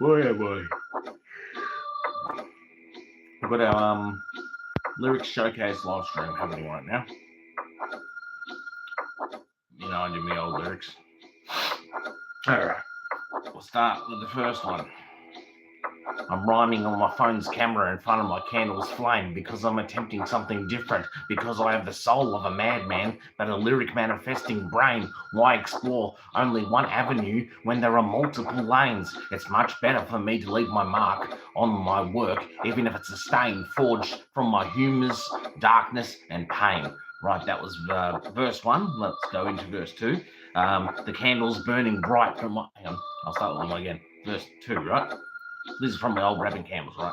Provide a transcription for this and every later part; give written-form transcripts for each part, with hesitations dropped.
Boy, oh boy. We've got our lyrics showcase live stream happening right now. You know, I do my old lyrics. Alright, we'll start with the first one. I'm rhyming on my phone's camera in front of my candle's flame because I'm attempting something different, because I have the soul of a madman, but a lyric manifesting brain. Why explore only one avenue when there are multiple lanes? It's much better for me to leave my mark on my work, even if it's a stain forged from my humours, darkness and pain. Right, that was verse 1. Let's go into verse 2. The candle's burning bright from my... Hang on, I'll start with one again. Verse 2, right? This is from my old rapping candles, right?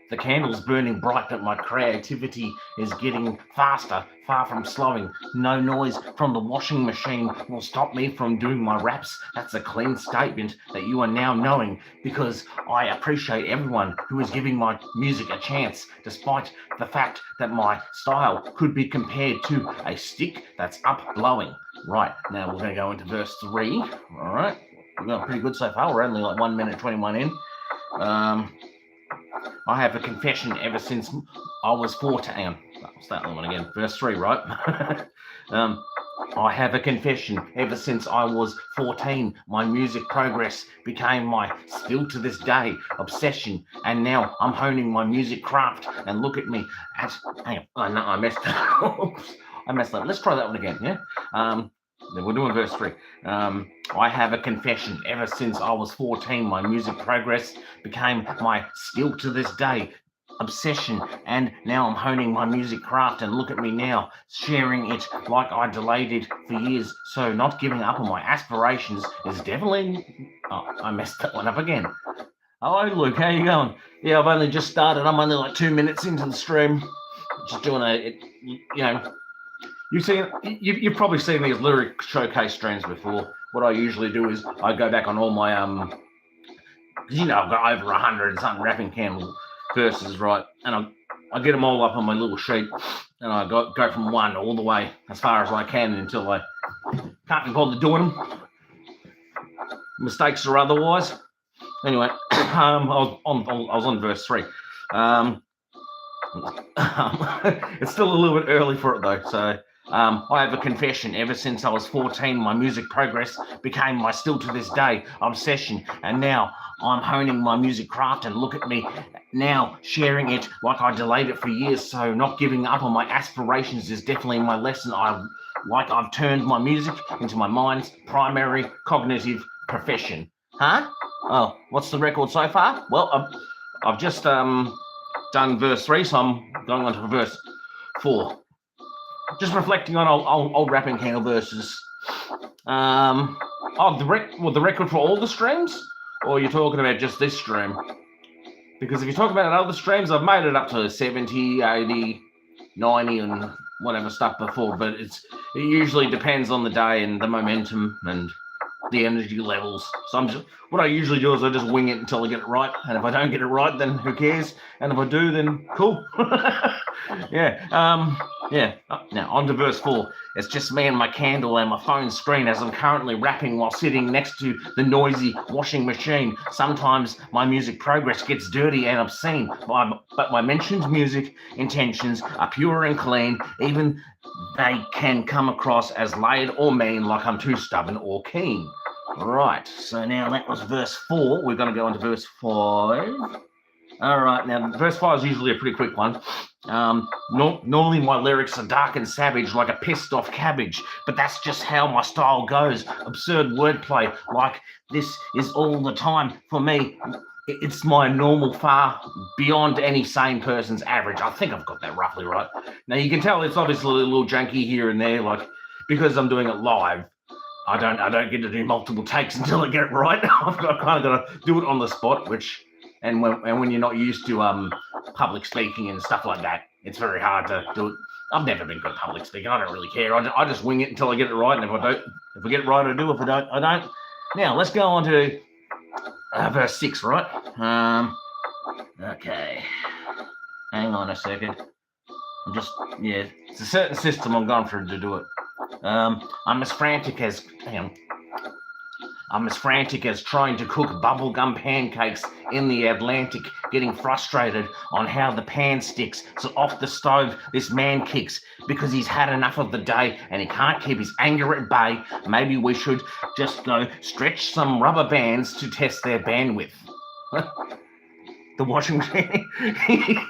The candle's burning bright, but my creativity is getting faster, far from slowing. No noise from the washing machine will stop me from doing my raps. That's a clean statement that you are now knowing, because I appreciate everyone who is giving my music a chance, despite the fact that my style could be compared to a stick that's up blowing. Right, now we're going to go into verse 3, all right? We're going pretty good so far. We're only like 1 minute 21 in. I have a confession ever since I was 14. I'll start that one again. Verse 3, right? I have a confession ever since I was 14. My music progress became my, still to this day, obsession. And now I'm honing my music craft. And look at me. Hang on. No, I messed up. I messed up. Let's try that one again, yeah? We're doing verse 3. I have a confession. Ever since I was 14, my music progress became my, still to this day, obsession. And now I'm honing my music craft. And look at me now, sharing it like I delayed it for years. So not giving up on my aspirations is definitely... Oh, I messed that one up again. Hello, Luke. How you going? Yeah, I've only just started. I'm only like 2 minutes into the stream. Just doing You've probably seen these lyric showcase streams before. What I usually do is I go back on all my I've got over 100 and something rapping candle verses, right? And I get them all up on my little sheet, and I go from 1 all the way as far as I can until I can't be bothered doing them, mistakes or otherwise. Anyway, I was on verse 3. It's still a little bit early for it though, so. I have a confession. Ever since I was 14, my music progress became my, still to this day, obsession. And now I'm honing my music craft, and look at me now, sharing it like I delayed it for years. So not giving up on my aspirations is definitely my lesson. I've turned my music into my mind's primary cognitive profession. Huh? Oh, what's the record so far? Well, I've just done verse 3, so I'm going on to verse 4. Just reflecting on old rapping candle verses. The record for all the streams? Or you're talking about just this stream? Because if you're talking about other streams, I've made it up to 70, 80, 90 and whatever stuff before, but it usually depends on the day and the momentum and the energy levels. So what I usually do is I just wing it until I get it right, and if I don't get it right, then who cares? And if I do, then cool. Yeah. Now on to verse 4. It's just me and my candle and my phone screen as I'm currently rapping while sitting next to the noisy washing machine. Sometimes my music progress gets dirty and obscene, but my mentioned music intentions are pure and clean, even they can come across as laid or mean, like I'm too stubborn or keen. Right, so now that was verse 4. We're going to go into verse 5. All right, now verse 5 is usually a pretty quick one. Normally my lyrics are dark and savage like a pissed off cabbage, but that's just how my style goes. Absurd wordplay like this is all the time for me. It's my normal, far beyond any sane person's average. I think I've got that roughly right. Now you can tell it's obviously a little janky here and there, like because I'm doing it live. I don't get to do multiple takes until I get it right. I've kind of got to do it on the spot, and when you're not used to public speaking and stuff like that, it's very hard to do it. I've never been good at public speaking. I don't really care. I just wing it until I get it right, and if I get it right, I do. If I don't, I don't. Now let's go on to verse 6, right? Okay. Hang on a second. It's a certain system I'm going through to do it. I'm as frantic as, I'm as frantic as trying to cook bubblegum pancakes in the Atlantic, getting frustrated on how the pan sticks. So off the stove this man kicks because he's had enough of the day and he can't keep his anger at bay. Maybe we should just go stretch some rubber bands to test their bandwidth. The washing machine.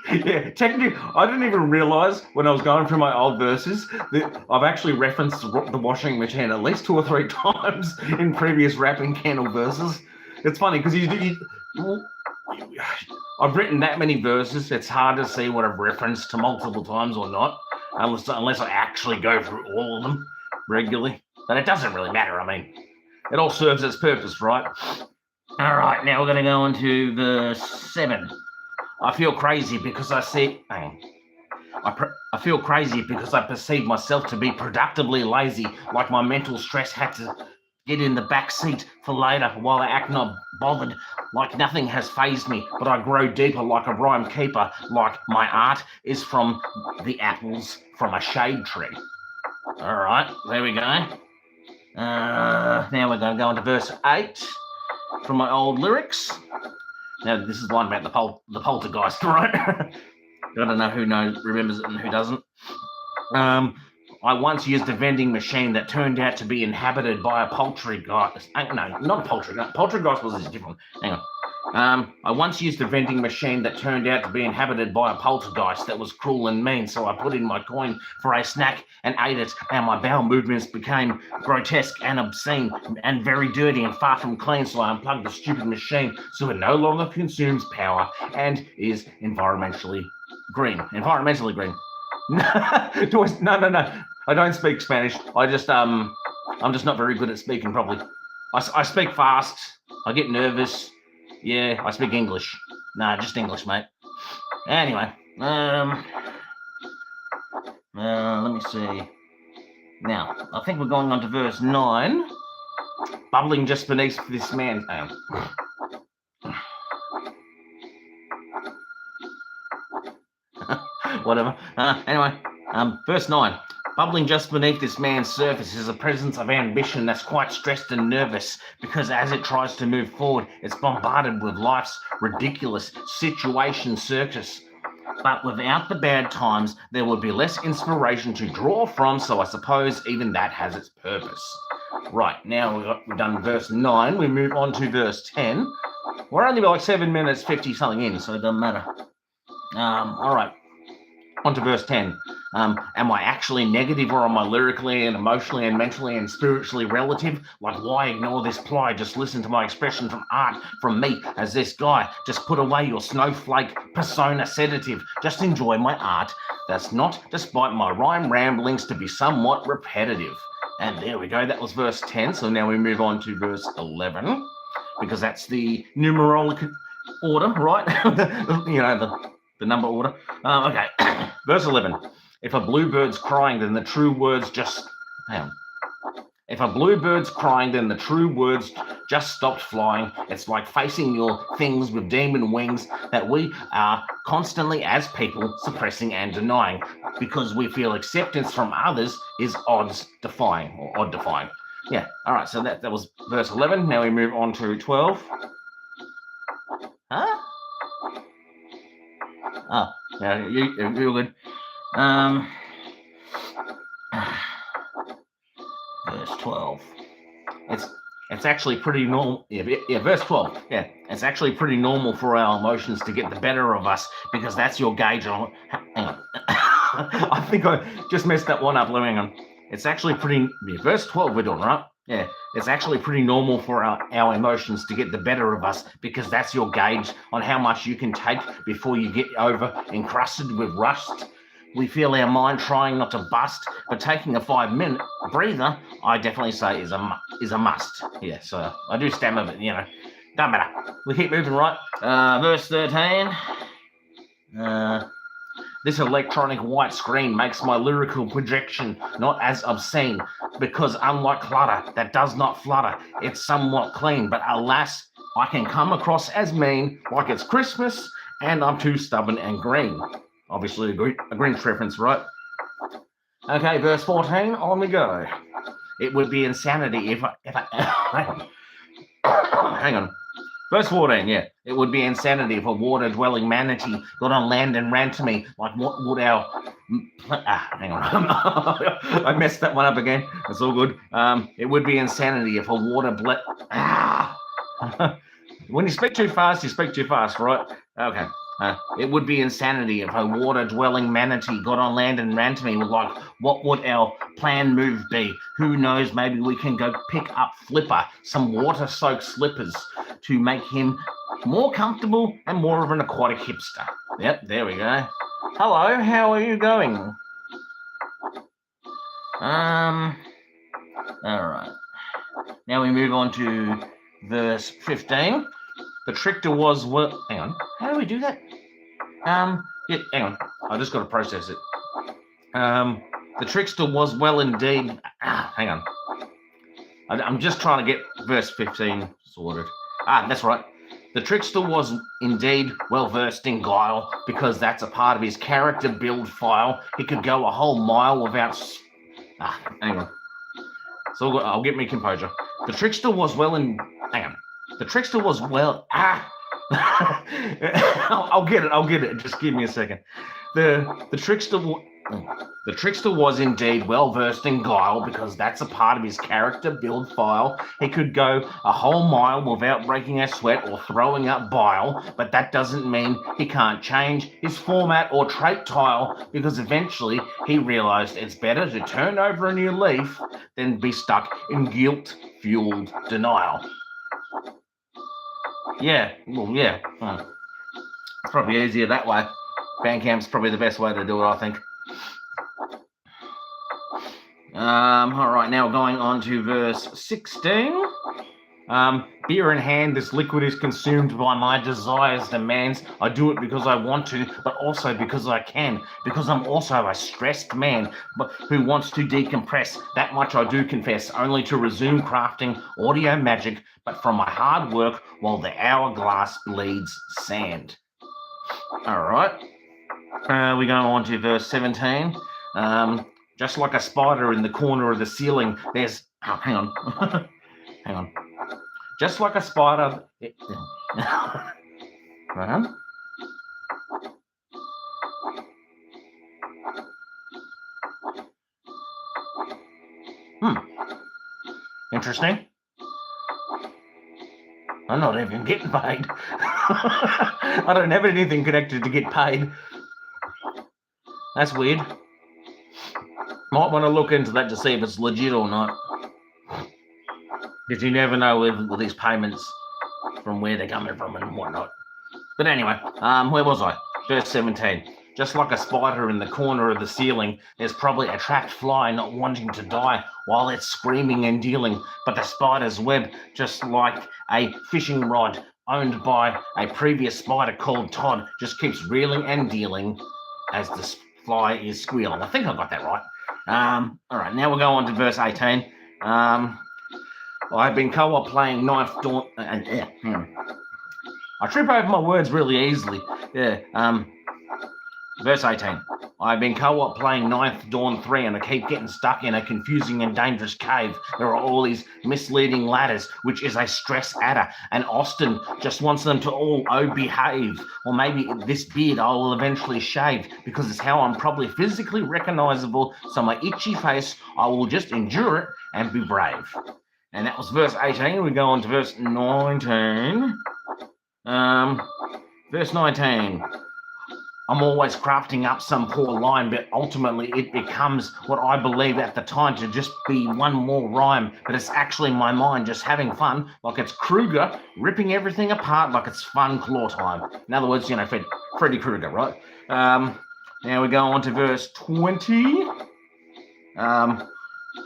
Yeah, technically, I didn't even realise when I was going through my old verses that I've actually referenced the washing machine at least 2 or 3 times in previous rapping Candle verses. It's funny because I've written that many verses, it's hard to see what I've referenced to multiple times or not, unless I actually go through all of them regularly. But it doesn't really matter. I mean, it all serves its purpose, right? All right, now we're going to go on to verse 7. I feel crazy because I feel crazy because I perceive myself to be productively lazy, like my mental stress had to get in the back seat for later while I act not bothered, like nothing has fazed me, but I grow deeper like a rhyme keeper, like my art is from the apples from a shade tree. All right, there we go. Now we're going to go on to verse 8. From my old lyrics. Now this is one about the poltergeist, right? I don't know who remembers it and who doesn't. I once used a vending machine that turned out to be inhabited by a poltergeist. No, not a poltergeist. Poltergeist was a different one. Hang on. I once used a vending machine that turned out to be inhabited by a poltergeist that was cruel and mean, so I put in my coin for a snack and ate it, and my bowel movements became grotesque and obscene and very dirty and far from clean, so I unplugged the stupid machine so it no longer consumes power and is environmentally green. Environmentally green. No. I don't speak Spanish. I'm just not very good at speaking properly. I speak fast. I get nervous. Yeah, I speak English. Nah, just English, mate. Anyway, let me see. Now, I think we're going on to verse 9. Bubbling just beneath this man. Whatever. Anyway, verse 9. Bubbling just beneath this man's surface is a presence of ambition that's quite stressed and nervous because as it tries to move forward, it's bombarded with life's ridiculous situation circus. But without the bad times, there would be less inspiration to draw from, so I suppose even that has its purpose. Right, now we've done verse 9. We move on to verse 10. We're only like 7 minutes 50 something in, so it doesn't matter. All right, on to verse 10. Am I actually negative, or am I lyrically and emotionally and mentally and spiritually relative? Like, why ignore this ply? Just listen to my expression from art, from me as this guy. Just put away your snowflake persona sedative. Just enjoy my art. That's not, despite my rhyme ramblings, to be somewhat repetitive. And there we go. That was verse 10. So now we move on to verse 11, because that's the numerological order, right? the number order. Okay. Verse 11. If a bluebird's crying, then the true words just... If a bluebird's crying, then the true words just stopped flying. It's like facing your things with demon wings that we are constantly, as people, suppressing and denying because we feel acceptance from others is odds-defying or odd-defying. Yeah, all right, so that was verse 11. Now we move on to 12. Huh? Oh, yeah, you're good. Verse 12. It's actually pretty normal. Yeah, verse 12. Yeah, it's actually pretty normal for our emotions to get the better of us because that's your gauge on. Hang on. I think I just messed that one up. Hang on. It's actually pretty. Yeah, verse 12 we're doing, right? Yeah, it's actually pretty normal for our emotions to get the better of us because that's your gauge on how much you can take before you get over encrusted with rust. We feel our mind trying not to bust, but taking a 5-minute breather, I definitely say is a must. Yeah, so I do stammer, but don't matter. We keep moving, right? Verse 13. This electronic white screen makes my lyrical projection not as obscene, because unlike clutter that does not flutter, it's somewhat clean. But alas, I can come across as mean, like it's Christmas, and I'm too stubborn and green. Obviously a Grinch reference, right? Okay, verse 14, on we go. It would be insanity if I Hang on. Verse 14, yeah. It would be insanity if a water-dwelling manatee got on land and ran to me. Like, what would our... hang on. I messed that one up again. It's all good. It would be insanity if a when you speak too fast, you speak too fast, right? Okay. It would be insanity if a water-dwelling manatee got on land and ran to me with, like, what would our plan move be? Who knows, maybe we can go pick up Flipper, some water-soaked slippers, to make him more comfortable and more of an aquatic hipster. Yep, there we go. Hello, how are you going? All right. Now we move on to verse 15. The trickster was, well, hang on. How do we do that? Yeah, hang on. I just got to process it. The trickster was well indeed. Hang on. I'm just trying to get verse 15 sorted. That's right. The trickster was indeed well versed in guile, because that's a part of his character build file. He could go a whole mile without. Hang on. So I'll get me composure. The trickster was well in. Hang on. The trickster was well. I'll get it. Just give me a second. The trickster was indeed well versed in guile, because that's a part of his character build file. He could go a whole mile without breaking a sweat or throwing up bile, but that doesn't mean he can't change his format or trait tile, because eventually he realized it's better to turn over a new leaf than be stuck in guilt-fueled denial. Yeah, well, yeah. It's probably easier that way. Bandcamp's probably the best way to do it, I think. All right, now going on to verse 16. Beer in hand, this liquid is consumed by my desires, demands. I do it because I want to, but also because I can, because I'm also a stressed man who wants to decompress. That much I do confess, only to resume crafting audio magic, but from my hard work while the hourglass bleeds sand. All right. We go on to verse 17. Just like a spider in the corner of the ceiling, there's... hang on. Hang on. Just like a spider... Interesting. I'm not even getting paid. I don't have anything connected to get paid. That's weird. Might want to look into that to see if it's legit or not. Because you never know with these payments from where they're coming from and whatnot. But anyway, where was I? Verse 17. Just like a spider in the corner of the ceiling, there's probably a trapped fly not wanting to die while it's screaming and dealing. But the spider's web, just like a fishing rod owned by a previous spider called Todd, just keeps reeling and dealing as the fly is squealing. I think I got that right. All right, now we'll go on to verse 18. I've been co-op playing Ninth Dawn. I trip over my words really easily. Yeah. Verse 18. I've been co-op playing Ninth Dawn 3 and I keep getting stuck in a confusing and dangerous cave. There are all these misleading ladders, which is a stress adder, and Austin just wants them to all behave. Or maybe this beard I will eventually shave, because it's how I'm probably physically recognizable, so my itchy face, I will just endure it and be brave. And that was verse 18. We go on to verse 19. Verse 19. I'm always crafting up some poor line, but ultimately it becomes what I believe at the time to just be one more rhyme, but it's actually my mind just having fun, like it's Krueger ripping everything apart like it's fun claw time. In other words, Freddy Krueger, right? Now we go on to verse 20.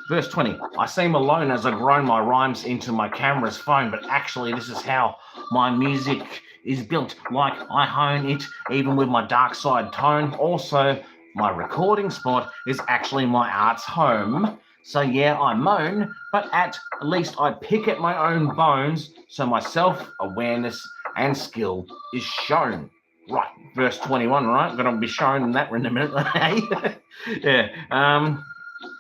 Verse 20. I seem alone as I groan my rhymes into my camera's phone, but actually this is how my music is built, like I hone it even with my dark side tone. Also, my recording spot is actually my art's home. So yeah, I moan, but at least I pick at my own bones, so my self-awareness and skill is shown. Right, verse 21, right? I'm going to be shown that in a minute. Yeah.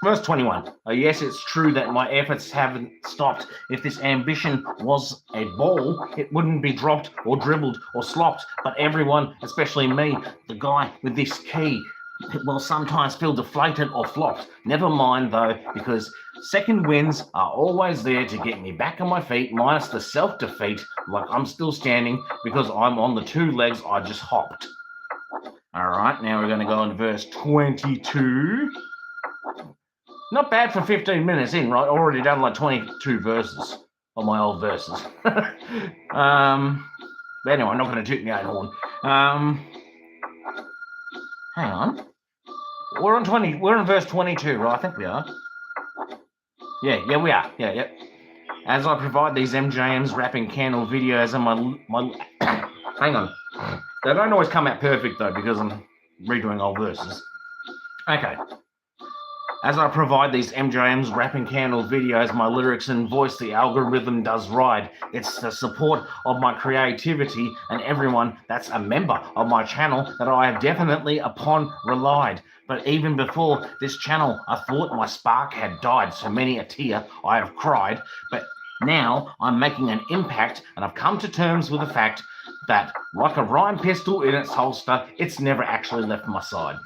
Verse 21. Yes, it's true that my efforts haven't stopped. If this ambition was a ball, it wouldn't be dropped or dribbled or slopped. But everyone, especially me, the guy with this key, will sometimes feel deflated or flopped. Never mind though, because second wins are always there to get me back on my feet, minus the self-defeat, like I'm still standing because I'm on the two legs I just hopped. All right, now we're going to go on to verse 22. Not bad for 15 minutes in, right? Already done like 22 verses on my old verses. But anyway, I'm not going to toot my own horn. Hang on. We're on verse 22, right? I think we are. Yeah, we are. Yeah. As I provide these MJMs wrapping candle videos on my hang on. They don't always come out perfect though because I'm redoing old verses. Okay. As I provide these MJMs wrapping candle videos, my lyrics and voice, the algorithm does ride. It's the support of my creativity and everyone that's a member of my channel that I have definitely upon relied. But even before this channel, I thought my spark had died. So many a tear I have cried. But now I'm making an impact and I've come to terms with the fact that, like a rhyme pistol in its holster, it's never actually left my side.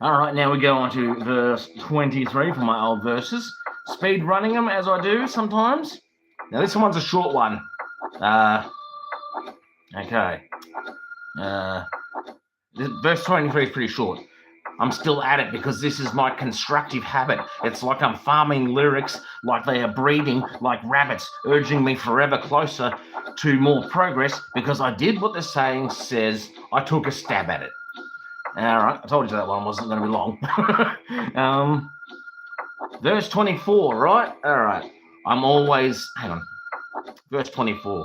All right, now we go on to verse 23 for my old verses. Speed running them as I do sometimes. Now this one's a short one. Okay. Verse 23 is pretty short. I'm still at it because this is my constructive habit. It's like I'm farming lyrics like they are breeding like rabbits, urging me forever closer to more progress because I did what the saying says. I took a stab at it. All right, I told you that one wasn't going to be long. Verse 24, right? All right. Hang on. Verse 24.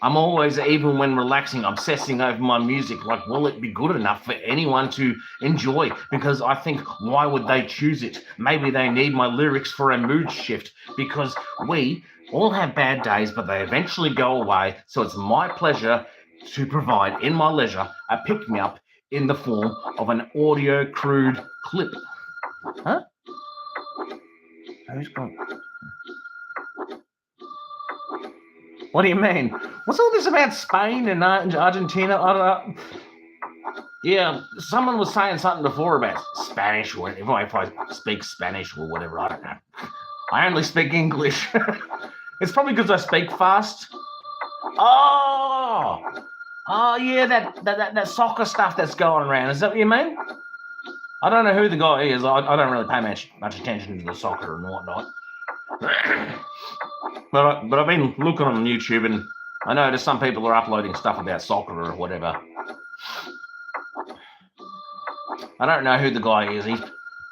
I'm always, even when relaxing, obsessing over my music. Like, will it be good enough for anyone to enjoy? Because I think, why would they choose it? Maybe they need my lyrics for a mood shift. Because we all have bad days, but they eventually go away. So it's my pleasure to provide, in my leisure, a pick-me-up in the form of an audio crude clip. Huh? Who's gone? What do you mean? What's all this about Spain and Argentina? I don't know. Yeah, someone was saying something before about Spanish, or if I speak Spanish or whatever, I don't know. I only speak English. It's probably because I speak fast. Oh, yeah, that soccer stuff that's going around. Is that what you mean? I don't know who the guy is. I don't really pay much attention to the soccer and whatnot. But I've been looking on YouTube and I noticed some people are uploading stuff about soccer or whatever. I don't know who the guy is,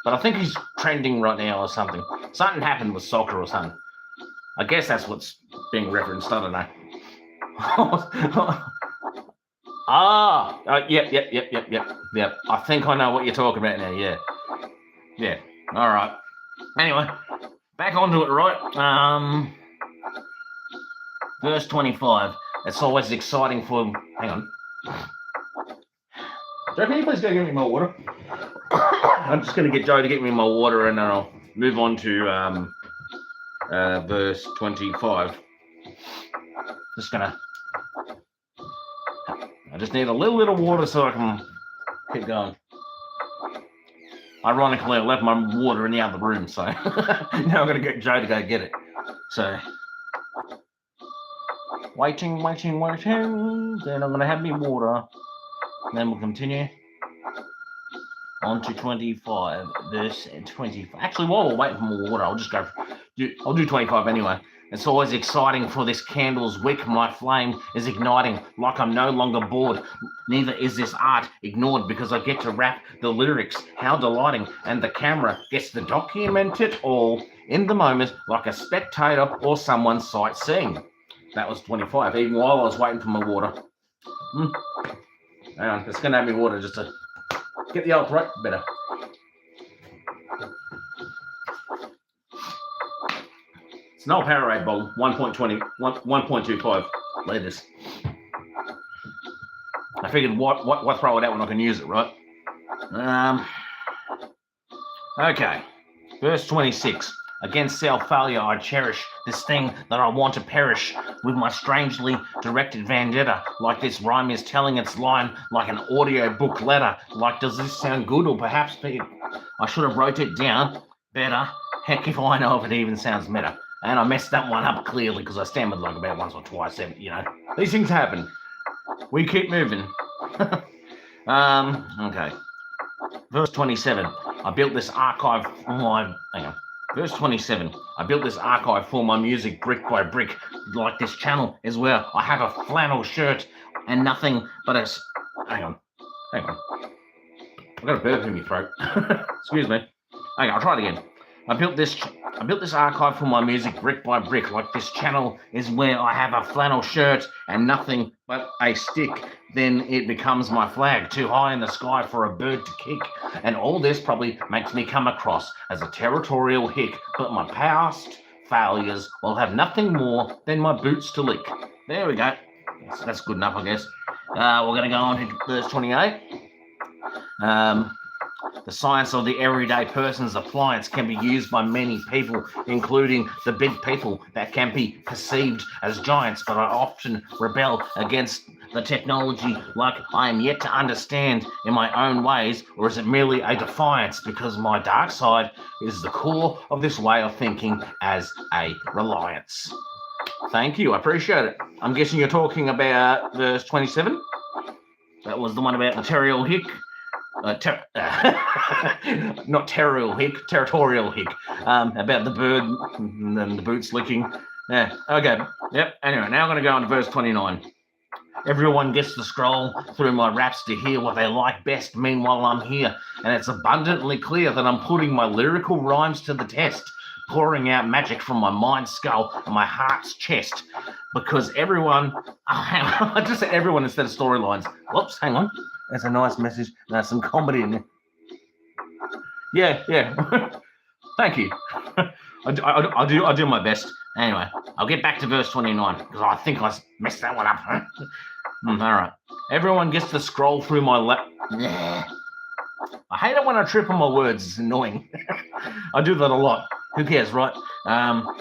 but I think he's trending right now or something. Something happened with soccer or something. I guess that's what's being referenced. I don't know. Yep. I think I know what you're talking about now. Yeah. All right. Anyway, back onto it, right? Verse 25. It's always exciting for. Hang on. Joe, can you please go get me more water? I'm just going to get Joe to get me more water, and then I'll move on to verse 25. I just need a little bit of water so I can keep going. Ironically, I left my water in the other room, so now I'm going to get Joe to go get it. So, waiting. Then I'm going to have me water. Then we'll continue on to 25, verse 25. Actually, while we're waiting for more water, I'll do 25 anyway. It's always exciting for this candle's wick. My flame is igniting like I'm no longer bored. Neither is this art ignored because I get to rap the lyrics. How delighting. And the camera gets to document it all in the moment like a spectator or someone sightseeing. That was 25, even while I was waiting for my water. Hang on, it's going to have me water just to get the old throat better. It's an old Powerade bottle, 1.25 litres. I figured, why throw it out when I can use it, right? Okay, Verse 26. Against self-failure I cherish this thing that I want to perish with my strangely directed vendetta. Like this rhyme is telling its line like an audio book letter. Like, does this sound good? Or perhaps I should have wrote it down better. Heck if I know if it even sounds meta. And I messed that one up clearly because I stammered like about once or twice. You know, these things happen. We keep moving. Okay. Verse 27. I built this archive for my... Hang on. Verse 27. I built this archive for my music brick by brick. Like this channel is where I have a flannel shirt and nothing but a... Hang on. I've got a burp in my throat. Excuse me. Hang on, I'll try it again. I built this archive for my music brick by brick. Like this channel is where I have a flannel shirt and nothing but a stick. Then it becomes my flag, too high in the sky for a bird to kick. And all this probably makes me come across as a territorial hick, but my past failures will have nothing more than my boots to lick. There we go. That's good enough, I guess. We're going to go on to verse 28. The science of the everyday person's appliance can be used by many people, including the big people that can be perceived as giants, but I often rebel against the technology like I am yet to understand in my own ways, or is it merely a defiance because my dark side is the core of this way of thinking as a reliance? Thank you, I appreciate it. I'm guessing you're talking about verse 27? That was the one about the territorial hick. Not territorial hick, territorial hick. About the bird and the boots licking. Yeah, okay. Yep, anyway, now I'm going to go on to verse 29. Everyone gets to scroll through my raps to hear what they like best. Meanwhile, I'm here, and it's abundantly clear that I'm putting my lyrical rhymes to the test, pouring out magic from my mind's skull and my heart's chest. Because everyone... I just said everyone instead of storylines. Whoops, hang on. That's a nice message. There's some comedy in there. Yeah. Thank you. I do my best. Anyway, I'll get back to verse 29 because I think I messed that one up. All right. Everyone gets to scroll through my lap. I hate it when I trip on my words. It's annoying. I do that a lot. Who cares, right?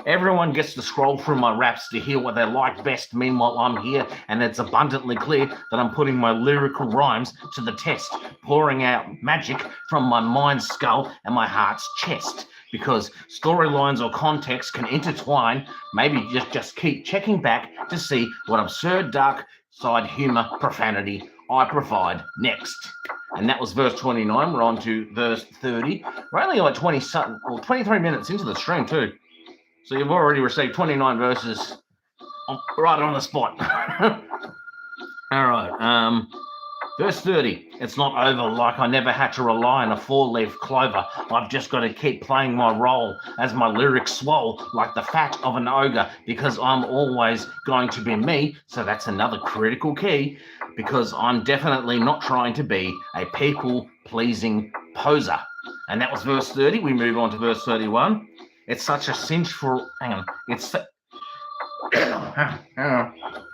Everyone gets to scroll through my raps to hear what they like best. Meanwhile, I'm here, and it's abundantly clear that I'm putting my lyrical rhymes to the test, pouring out magic from my mind's skull and my heart's chest. Because storylines or context can intertwine. Maybe just keep checking back to see what absurd, dark side humor, profanity I provide next. And that was verse 29. We're on to verse 30. We're only like 23 minutes into the stream too. So you've already received 29 verses right on the spot. All right. Verse 30. It's not over like I never had to rely on a four-leaf clover. I've just got to keep playing my role as my lyrics swell like the fat of an ogre because I'm always going to be me. So that's another critical key because I'm definitely not trying to be a people-pleasing poser. And that was verse 30. We move on to verse 31. It's such a cinch for... Hang on.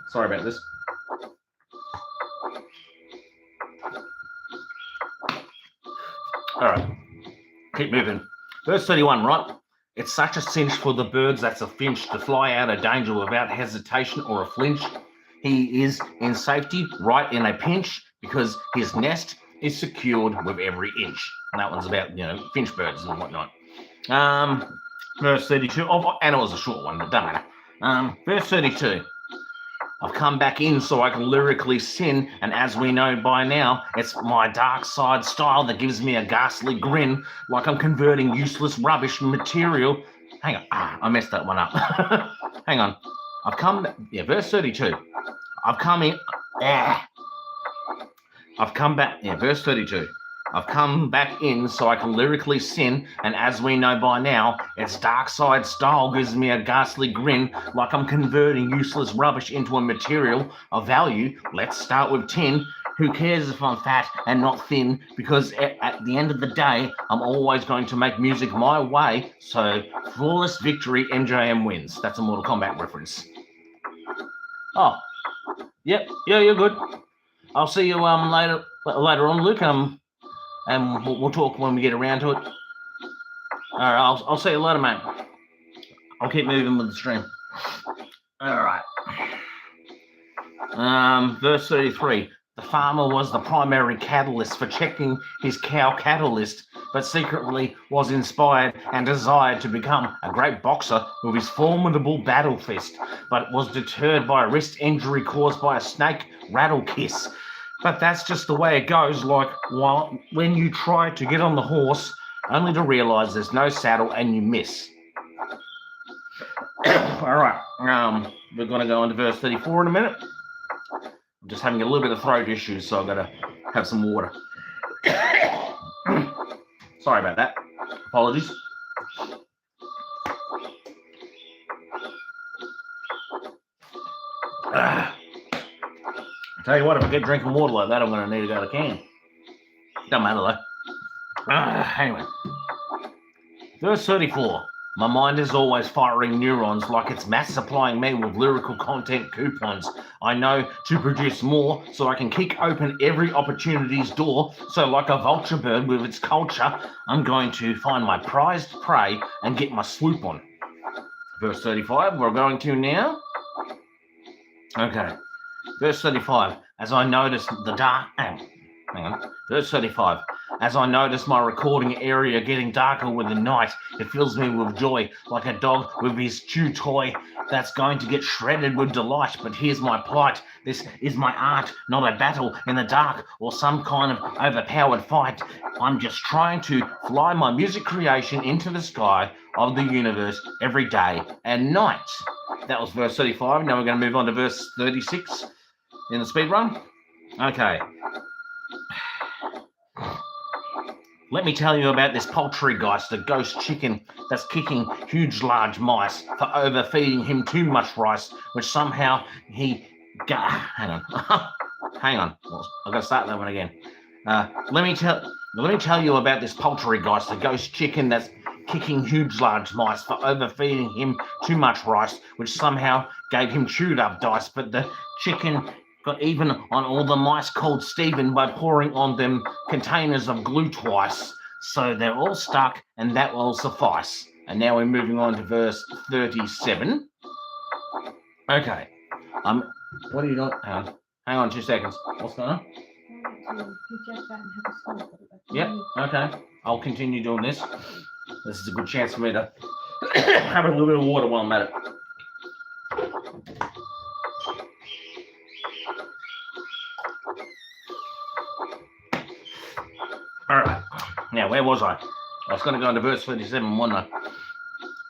Sorry about this. All right, keep moving. Verse 31, right? It's such a cinch for the birds that's a finch to fly out of danger without hesitation or a flinch. He is in safety right in a pinch because his nest is secured with every inch. And that one's about, finch birds and whatnot. Verse 32, and it was a short one, but doesn't matter. Verse 32. I've come back in so I can lyrically sin, and as we know by now, it's my dark side style that gives me a ghastly grin, like I'm converting useless rubbish material. Hang on, I messed that one up. Hang on. Verse 32. Verse 32. I've come back in so I can lyrically sin, and as we know by now, its dark side style gives me a ghastly grin, like I'm converting useless rubbish into a material of value. Let's start with tin. Who cares if I'm fat and not thin? Because at the end of the day, I'm always going to make music my way. So, flawless victory, MJM wins. That's a Mortal Kombat reference. Oh, yep, yeah, you're good. I'll see you later on, Luke. And we'll talk when we get around to it. All right, I'll see you later, mate. I'll keep moving with the stream. All right. Verse 33. The farmer was the primary catalyst for checking his cow cattle list, but secretly was inspired and desired to become a great boxer with his formidable battle fist, but was deterred by a wrist injury caused by a snake rattle kiss. But that's just the way it goes, like when you try to get on the horse, only to realize there's no saddle and you miss. All right, we're going to go on to verse 34 in a minute. I'm just having a little bit of throat issues, so I've got to have some water. Sorry about that. Apologies. I tell you what, if I get drinking water like that, I'm going to need to go to the can. Don't matter though. Anyway, verse 34. My mind is always firing neurons like it's mass supplying me with lyrical content coupons. I know to produce more so I can kick open every opportunity's door. So like a vulture bird with its culture, I'm going to find my prized prey and get my swoop on. Verse 35, we're going to now. Okay. Verse 35, as I noticed the dark... Hang on. Verse 35. As I notice my recording area getting darker with the night, it fills me with joy, like a dog with his chew toy that's going to get shredded with delight. But here's my plight. This is my art, not a battle in the dark or some kind of overpowered fight. I'm just trying to fly my music creation into the sky of the universe every day and night. That was verse 35. Now we're going to move on to verse 36 in the speed run. Okay. Let me tell you about this poltergeist, the ghost chicken that's kicking huge large mice for overfeeding him too much rice, which somehow he... Hang on. Hang on. I've got to start that one again. Let me tell you about this poltergeist, the ghost chicken that's kicking huge large mice for overfeeding him too much rice, which somehow gave him chewed up dice, but the chicken got even on all the mice called Stephen by pouring on them containers of glue twice. So they're all stuck, and that will suffice. And now we're moving on to verse 37. Okay. What are you doing? Hang on 2 seconds. What's going on? Yep, okay. I'll continue doing this. This is a good chance for me to have a little bit of water while I'm at it. All right. Now, where was I? I was going to go into verse 37, wasn't I?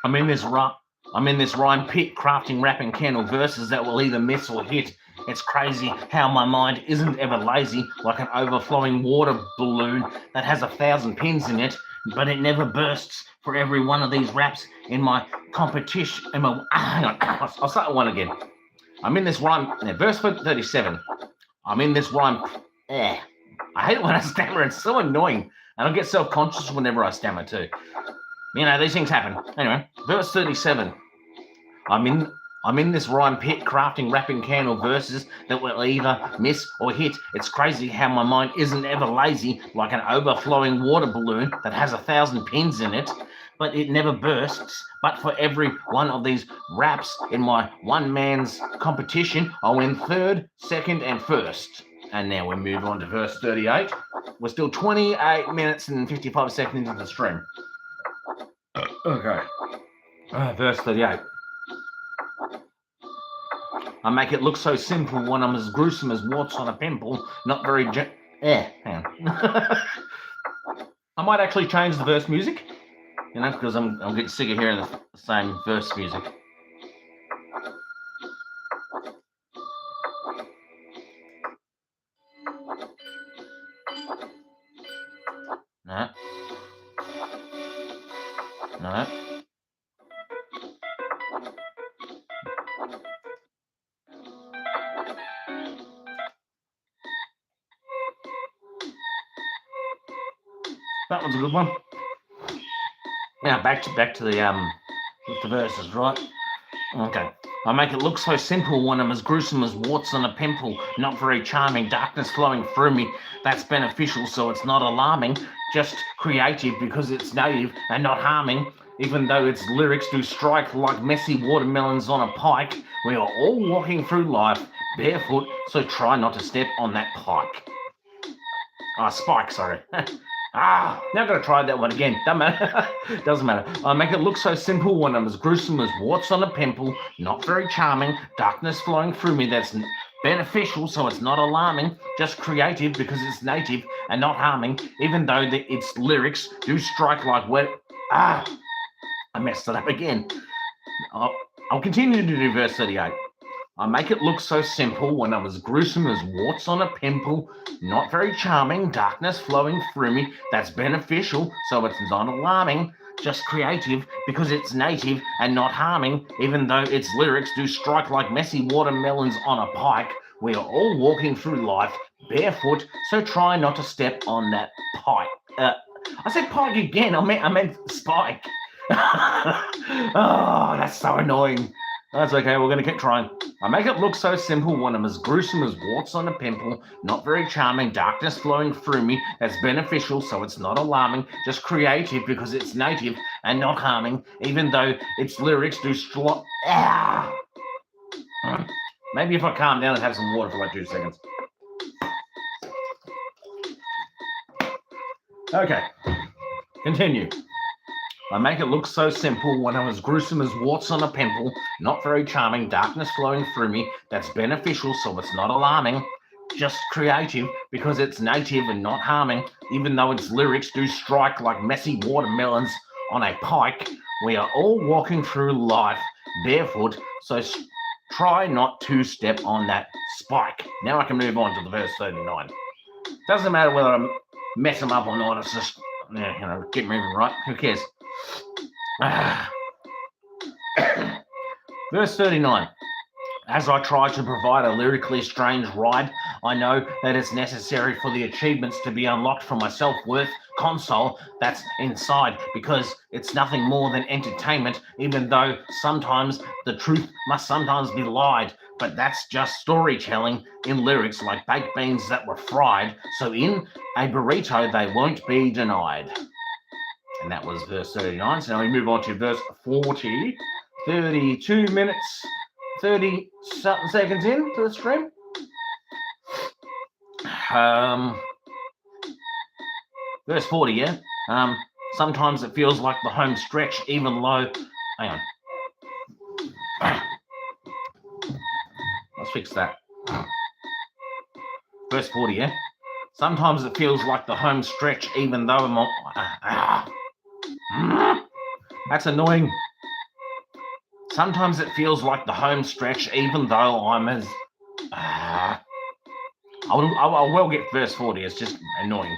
I'm in this rhyme pit, crafting, rapping candle verses that will either miss or hit. It's crazy how my mind isn't ever lazy, like an overflowing water balloon that has 1,000 pins in it, but it never bursts for every one of these raps in my competition. Hang on, I'll start one again. I'm in this rhyme, verse 37. I'm in this rhyme. I hate it when I stammer. It's so annoying. And I get self-conscious whenever I stammer too. You know, these things happen. Anyway, verse 37. I'm in this rhyme pit, crafting, rapping candle verses that will either miss or hit. It's crazy how my mind isn't ever lazy, like an overflowing water balloon that has 1,000 pins in it, but it never bursts. But for every one of these raps in my one man's competition, I'll win third, second, and first. And now we move on to verse 38. We're still 28 minutes and 55 seconds into the stream. Okay. Verse 38. I make it look so simple when I'm as gruesome as warts on a pimple. Not very... hang on. I might actually change the verse music. You know, because I'm getting sick of hearing the same verse music. No. No. That one's a good one. Now back to the verses, right? Okay. I make it look so simple when I'm as gruesome as warts on a pimple. Not very charming, darkness flowing through me. That's beneficial, so it's not alarming. just creative because it's native and not harming, even though its lyrics do strike like messy watermelons on a pike. We are all walking through life barefoot, so try not to step on that pike. Spike, sorry. Now I'm going to try that one again. Doesn't matter. I make it look so simple when I'm as gruesome as warts on a pimple. Not very charming. Darkness flowing through me that's beneficial, so it's not alarming. Just creative because it's native and not harming, even though its lyrics do strike like wet. I messed it up again. I'll continue to do verse 38. I make it look so simple when I'm as gruesome as warts on a pimple. Not very charming, darkness flowing through me that's beneficial, so it's not alarming. Just creative because it's native and not harming, even though its lyrics do strike like messy watermelons on a pike. We are all walking through life barefoot, so try not to step on that pike. I said pike again. I meant spike. Oh, that's so annoying. That's okay, we're going to keep trying. I make it look so simple when I'm as gruesome as warts on a pimple. Not very charming, darkness flowing through me that's beneficial, so it's not alarming. Just creative because it's native and not harming, even though its lyrics do Maybe if I calm down and have some water for like 2 seconds. Okay, continue. I make it look so simple when I'm as gruesome as warts on a pimple. Not very charming, darkness flowing through me that's beneficial, so it's not alarming. Just creative because it's native and not harming, even though its lyrics do strike like messy watermelons on a pike. We are all walking through life barefoot, so try not to step on that spike. Now I can move on to the verse 39. Doesn't matter whether I mess them up or not, it's just, keep moving, right? Who cares? Verse 39. As I try to provide a lyrically strange ride, I know that it's necessary for the achievements to be unlocked from my self-worth console that's inside, because it's nothing more than entertainment, even though sometimes the truth must sometimes be lied. But that's just storytelling in lyrics like baked beans that were fried, so in a burrito they won't be denied. And that was verse 39. So now we move on to verse 40. 32 minutes, 30 something seconds into the stream. Verse 40, yeah. Sometimes it feels like the home stretch, even though. Hang on. Let's fix that. Verse 40, yeah. Sometimes it feels like the home stretch, even though I'm That's annoying. Sometimes it feels like the home stretch, even though I'm as... I will get verse 40, it's just annoying.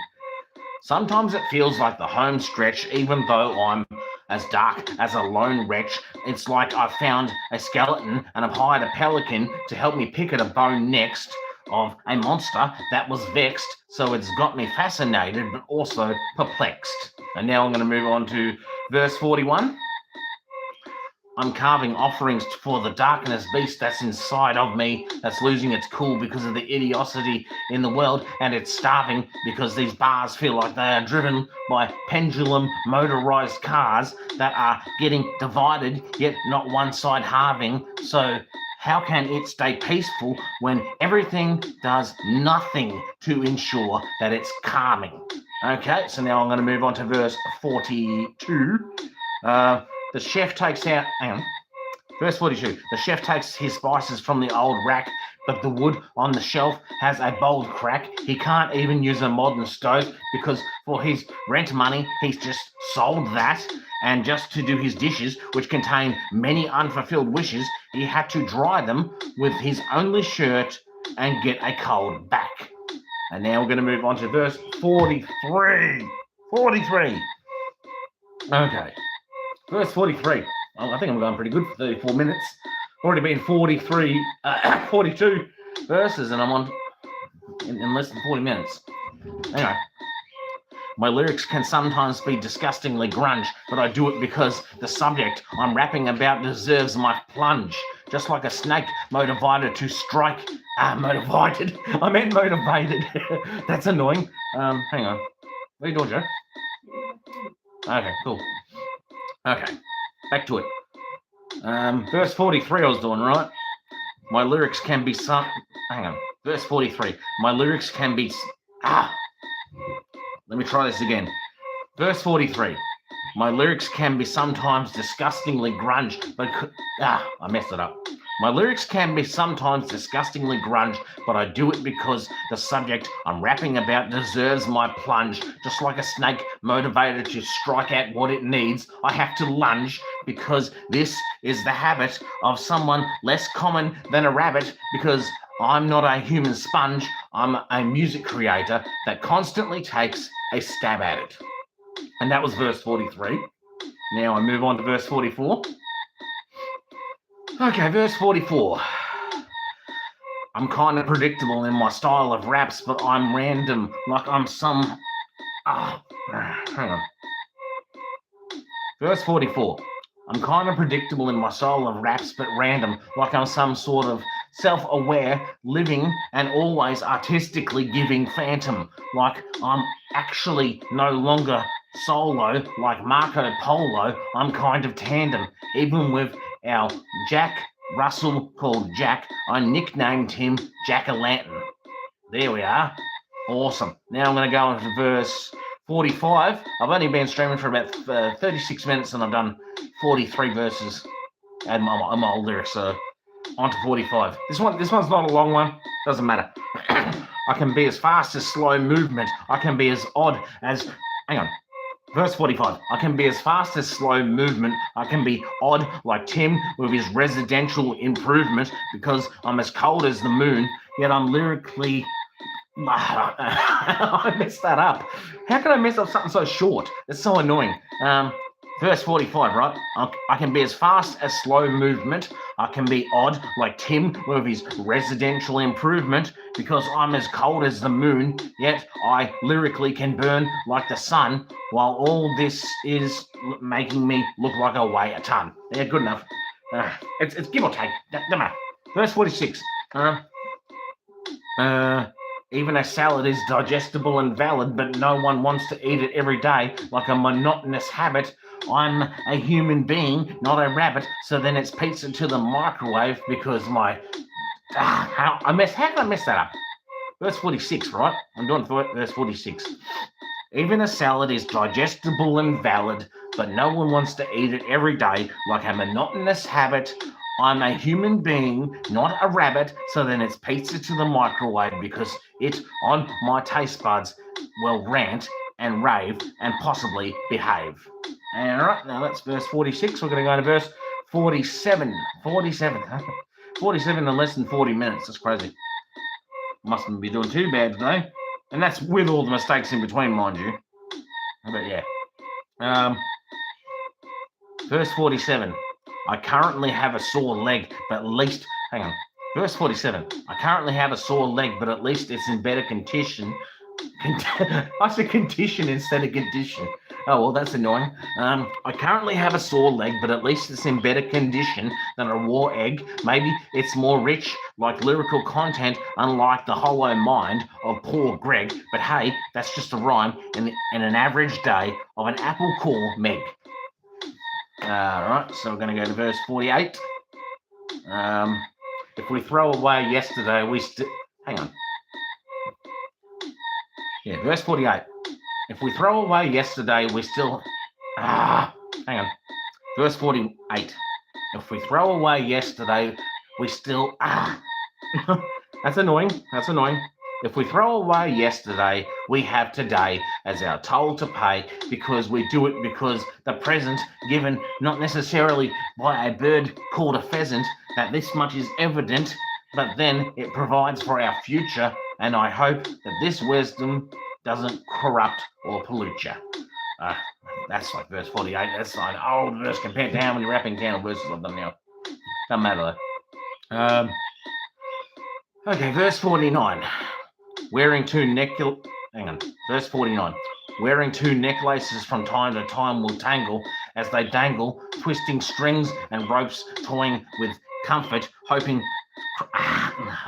Sometimes it feels like the home stretch, even though I'm as dark as a lone wretch. It's like I've found a skeleton and I've hired a pelican to help me pick at a bone next of a monster that was vexed, so it's got me fascinated but also perplexed. And now I'm going to move on to verse 41. I'm carving offerings for the darkness beast that's inside of me, that's losing its cool because of the idiocy in the world, and it's starving because these bars feel like they are driven by pendulum motorized cars that are getting divided, yet not one side halving. So how can it stay peaceful when everything does nothing to ensure that it's calming? Okay, so now I'm going to move on to verse 42. The chef takes out, verse 42, the chef takes his spices from the old rack, but the wood on the shelf has a bold crack. He can't even use a modern stove because for his rent money, he's just sold that. And just to do his dishes, which contain many unfulfilled wishes, he had to dry them with his only shirt and get a cold back. And now we're going to move on to verse 43. 43. Okay. Verse 43. Well, I think I'm going pretty good for 34 minutes. Already been 42 verses, and I'm on in less than 40 minutes. Anyway, my lyrics can sometimes be disgustingly grunge, but I do it because the subject I'm rapping about deserves my plunge. Just like a snake motivated to strike. Motivated. I meant motivated. That's annoying. Hang on. What are you doing, Joe? Okay, cool. Okay, back to it. Verse 43 I was doing, right? My lyrics can be sung... Hang on. Verse 43. My lyrics can be... Let me try this again. Verse 43. My lyrics can be sometimes disgustingly grunge, but... I messed it up. My lyrics can be sometimes disgustingly grunge, but I do it because the subject I'm rapping about deserves my plunge. Just like a snake motivated to strike at what it needs, I have to lunge because this is the habit of someone less common than a rabbit, because I'm not a human sponge, I'm a music creator that constantly takes a stab at it. And that was verse 43. Now I move on to verse 44. Okay, verse 44. I'm kind of predictable in my style of raps, but I'm random, like I'm some... hang on. Verse 44. I'm kind of predictable in my style of raps, but random, like I'm some sort of self-aware, living, and always artistically giving phantom, like I'm actually no longer solo, like Marco Polo. I'm kind of tandem, even with our Jack Russell called Jack. I nicknamed him Jack-o'-lantern. There we are. Awesome. Now I'm going to go into verse 45. I've only been streaming for about 36 minutes and I've done 43 verses and my old lyrics, so on to 45. This one's not a long one. Doesn't matter. I can be as fast as slow movement. I can be as odd as... Hang on. Verse 45. I can be as fast as slow movement. I can be odd like Tim with his residential improvement, because I'm as cold as the moon, yet I'm lyrically... I messed that up. How can I mess up something so short? It's so annoying. Verse 45, right? I can be as fast as slow movement. I can be odd like Tim with his residential improvement, because I'm as cold as the moon, yet I lyrically can burn like the sun, while all this is making me look like I weigh a ton. Yeah, good enough. It's give or take. Don't matter. Verse 46. Even a salad is digestible and valid, but no one wants to eat it every day, like a monotonous habit. I'm a human being, not a rabbit, so then it's pizza to the microwave because my... how can I mess that up? Verse 46, right? I'm doing verse 46. Even a salad is digestible and valid, but no one wants to eat it every day, like a monotonous habit. I'm a human being, not a rabbit, so then it's pizza to the microwave because it, on my taste buds, will rant and rave and possibly behave. All right, now that's verse 46. We're going to go to verse 47. 47 in less than 40 minutes. That's crazy. Mustn't be doing too bad today. And that's with all the mistakes in between, mind you. But yeah. Verse 47. I currently have a sore leg, but at least... Hang on. Verse 47. I currently have a sore leg, but at least it's in better condition. I said condition instead of condition. Oh, well, that's annoying. I currently have a sore leg, but at least it's in better condition than a raw egg. Maybe it's more rich, like lyrical content, unlike the hollow mind of poor Greg. But hey, that's just a rhyme in an average day of an apple core meg. All right, so we're going to go to verse 48. If we throw away yesterday, we still... Hang on. Yeah, verse 48. If we throw away yesterday, we still... hang on. Verse 48. If we throw away yesterday, we still... That's annoying. That's annoying. If we throw away yesterday, we have today as our toll to pay, because we do it because the present given, not necessarily by a bird called a pheasant, that this much is evident, but then it provides for our future, and I hope that this wisdom doesn't corrupt or pollute you. That's like verse 48. That's an old verse compared to how many rapping down verses I've done now. Doesn't matter though. Okay, verse 49. Wearing two Verse 49. Wearing two necklaces from time to time will tangle as they dangle, twisting strings and ropes, toying with comfort, hoping...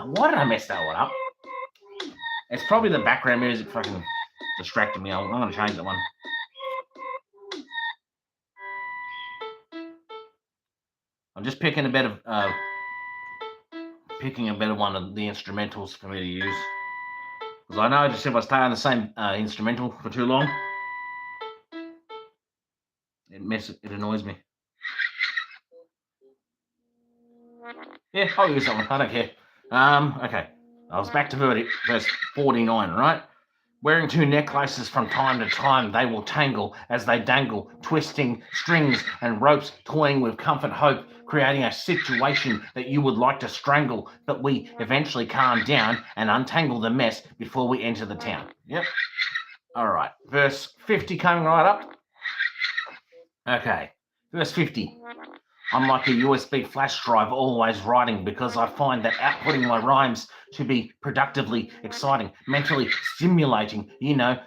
Why did I mess that one up? It's probably the background music fucking... distracting me. I'm going to change that one. I'm just picking a better one of the instrumentals for me to use. Because I know just if I stay on the same instrumental for too long, it annoys me. Yeah, I'll use that one. I don't care. Okay. I was back to verse 49, right? Wearing two necklaces from time to time, they will tangle as they dangle, twisting strings and ropes, toying with comfort hope, creating a situation that you would like to strangle, but we eventually calm down and untangle the mess before we enter the town. Yep. All right. Verse 50 coming right up. Okay. Verse 50. I'm like a USB flash drive always writing because I find that outputting my rhymes to be productively exciting, mentally stimulating,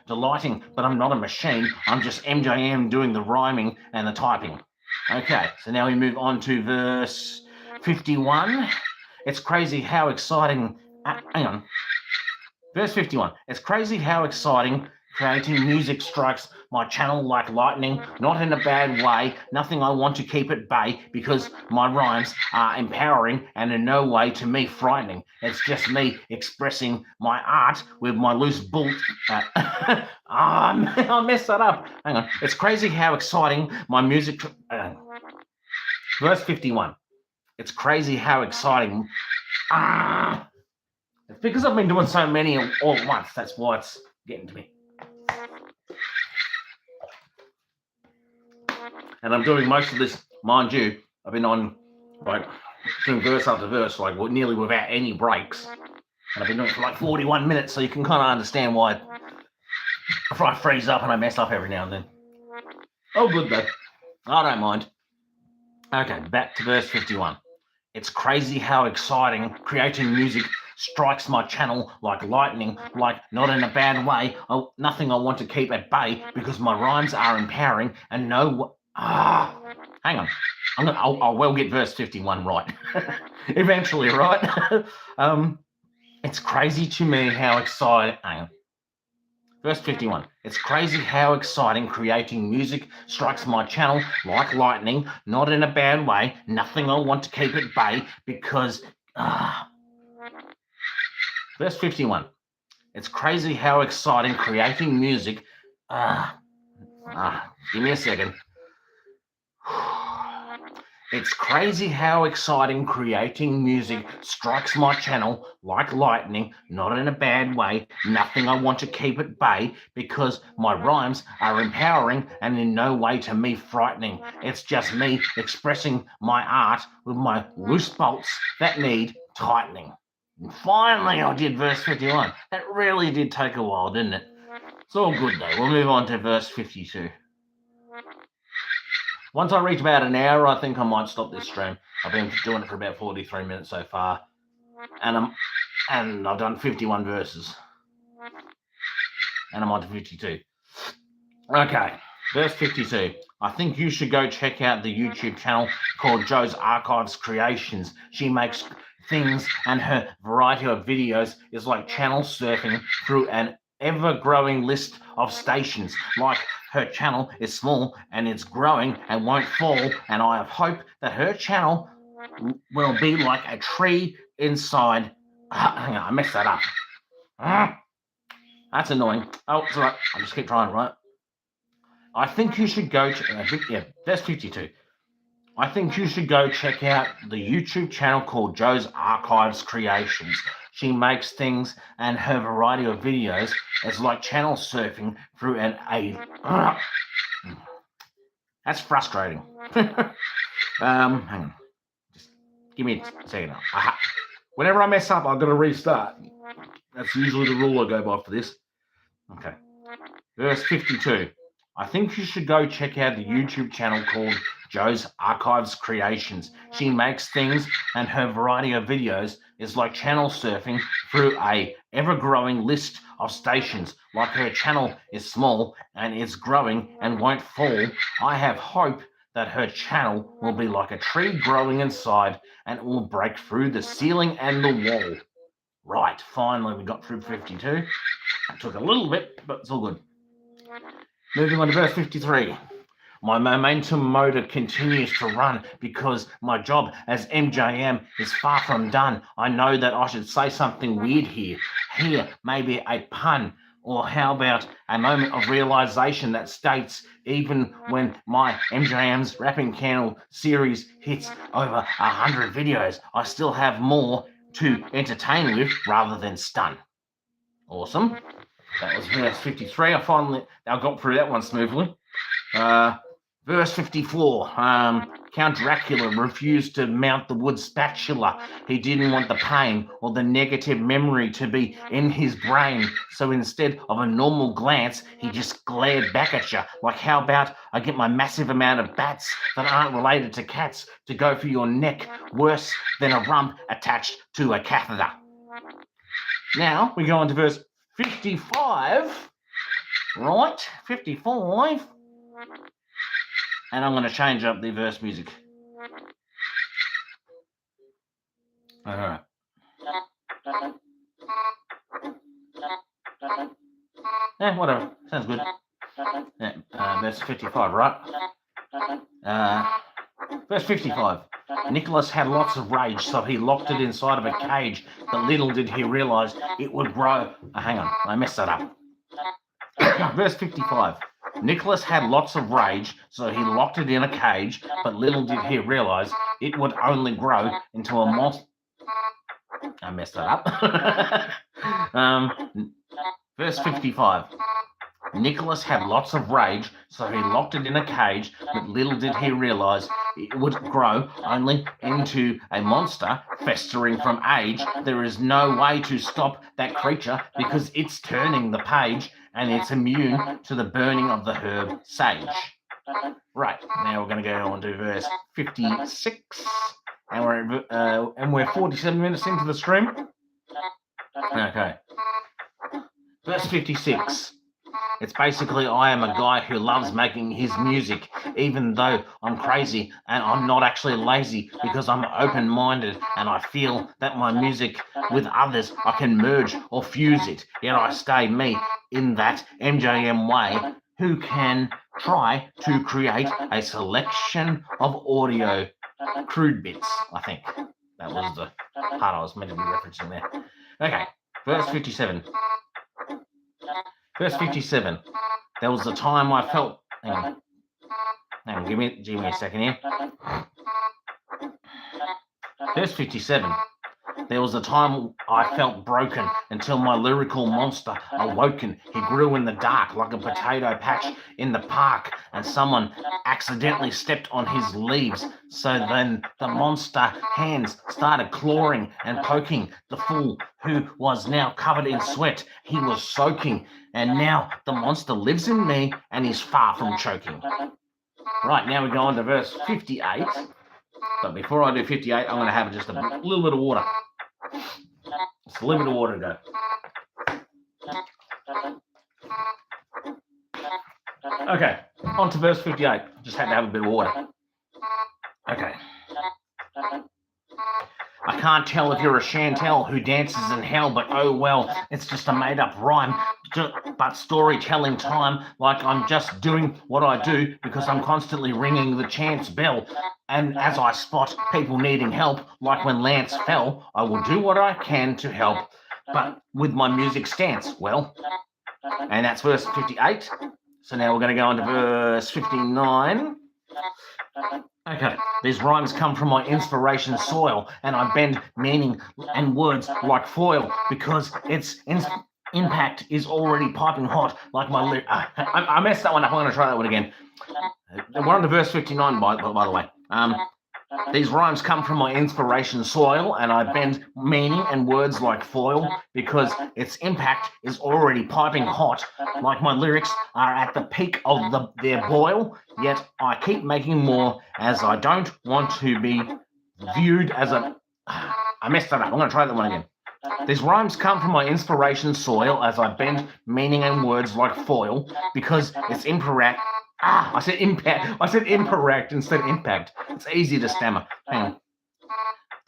delighting, but I'm not a machine. I'm just MJM doing the rhyming and the typing. Okay, so now we move on to verse 51. It's crazy how exciting... hang on. Verse 51. It's crazy how exciting creating music strikes my channel like lightning, not in a bad way, nothing I want to keep at bay because my rhymes are empowering and in no way to me frightening. It's just me expressing my art with my loose bolt. I messed that up. Hang on. It's crazy how exciting my music... Verse 51. It's crazy how exciting... It's because I've been doing so many all at once. That's why it's getting to me. And I'm doing most of this, mind you, I've been on, doing verse after verse, nearly without any breaks. And I've been doing it for 41 minutes, so you can kind of understand why I freeze up and I mess up every now and then. Oh, good though. I don't mind. Okay, back to verse 51. It's crazy how exciting creating music strikes my channel like lightning, not in a bad way. Nothing I want to keep at bay because my rhymes are empowering and hang on. I will get verse 51 right. Eventually, right? It's crazy to me how exciting... Hang on. Verse 51. It's crazy how exciting creating music strikes my channel like lightning, not in a bad way. Nothing I want to keep at bay because... Verse 51. It's crazy how exciting creating music... give me a second. It's crazy how exciting creating music strikes my channel like lightning, not in a bad way. Nothing I want to keep at bay because my rhymes are empowering and in no way to me frightening. It's just me expressing my art with my loose bolts that need tightening. And finally, I did verse 51. That really did take a while, didn't it? It's all good though. We'll move on to verse 52. Once I reach about an hour, I think I might stop this stream. I've been doing it for about 43 minutes so far, and I've done 51 verses, and I'm on to 52. Okay, verse 52. I think you should go check out the YouTube channel called Joe's Archives Creations. She makes things, and her variety of videos is like channel surfing through an ever-growing list of stations. Like her channel is small and it's growing and won't fall, and I have hope that her channel will be like a tree inside... hang on, I messed that up. That's annoying. Oh, it's all right. I'll just keep trying, right? I think you should go... that's 52. I think you should go check out the YouTube channel called Joe's Archives Creations. She makes things, and her variety of videos is like channel surfing through an That's frustrating. Hang on. Just give me a second. Whenever I mess up, I've got to restart. That's usually the rule I go by for this. Okay. Verse 52. I think you should go check out the YouTube channel called Joe's Archives Creations. She makes things, and her variety of videos is like channel surfing through a ever-growing list of stations. Like her channel is small and it's growing and won't fall, I have hope that her channel will be like a tree growing inside and it will break through the ceiling and the wall. Right, finally we got through 52. It took a little bit, but it's all good. Moving on to verse 53. My momentum motor continues to run because my job as MJM is far from done. I know that I should say something weird here. Here, maybe a pun. Or how about a moment of realization that states even when my MJM's Rapping Candle series hits over 100 videos, I still have more to entertain with rather than stun. Awesome. That was verse 53. I got through that one smoothly. Verse 54, Count Dracula refused to mount the wood spatula. He didn't want the pain or the negative memory to be in his brain. So instead of a normal glance, he just glared back at you. Like, how about I get my massive amount of bats that aren't related to cats to go for your neck, worse than a rump attached to a catheter. Now, we go on to verse 55. Right, 55. And I'm going to change up the verse music. All right. Yeah, whatever. Sounds good. Yeah, verse 55, right? Verse 55. Nicholas had lots of rage, so he locked it inside of a cage, but little did he realize it would grow. Hang on, I messed that up. Verse 55. Nicholas had lots of rage, so he locked it in a cage, but little did he realize it would only grow into a monster. I messed that up. Verse 55. Nicholas had lots of rage, so he locked it in a cage, but little did he realize it would grow only into a monster festering from age. There is no way to stop that creature because it's turning the page and it's immune to the burning of the herb sage. Right, now we're going to go on to verse 56, and we're 47 minutes into the stream. Okay. Verse 56. It's basically, I am a guy who loves making his music, even though I'm crazy and I'm not actually lazy because I'm open-minded and I feel that my music with others, I can merge or fuse it. Yet I stay me in that MJM way who can try to create a selection of audio crude bits, I think. That was the part I was meant to be referencing there. Okay, verse 57. Verse 57. There was a time I felt. Hang on, give me a second here. Verse 57. There was a time I felt broken until my lyrical monster awoken. He grew in the dark like a potato patch in the park, and someone accidentally stepped on his leaves. So then the monster hands started clawing and poking the fool who was now covered in sweat. He was soaking, and now the monster lives in me and is far from choking. Right, now we go on to verse 58. But before I do 58, I'm going to have just a little bit of water. Just a little bit of water to go. Okay, on to verse 58. Just had to have a bit of water. Okay. I can't tell if you're a Chantel who dances in hell, but oh well, it's just a made-up rhyme. But storytelling time, like I'm just doing what I do because I'm constantly ringing the chance bell. And as I spot people needing help, like when Lance fell, I will do what I can to help, but with my music stance, well. And that's verse 58. So now we're going to go on to verse 59. Okay, these rhymes come from my inspiration soil, and I bend meaning and words like foil because its impact is already piping hot like my I messed that one up. I'm going to try that one again. We're on to verse 59, by the way. These rhymes come from my inspiration soil, and I bend meaning and words like foil because its impact is already piping hot, like my lyrics are at the peak of their boil, yet I keep making more as I don't want to be viewed as a... I messed that up. I'm going to try that one again. These rhymes come from my inspiration soil as I bend meaning and words like foil because its impact... I said impact. I said incorrect instead of impact. It's easy to stammer. Hang on.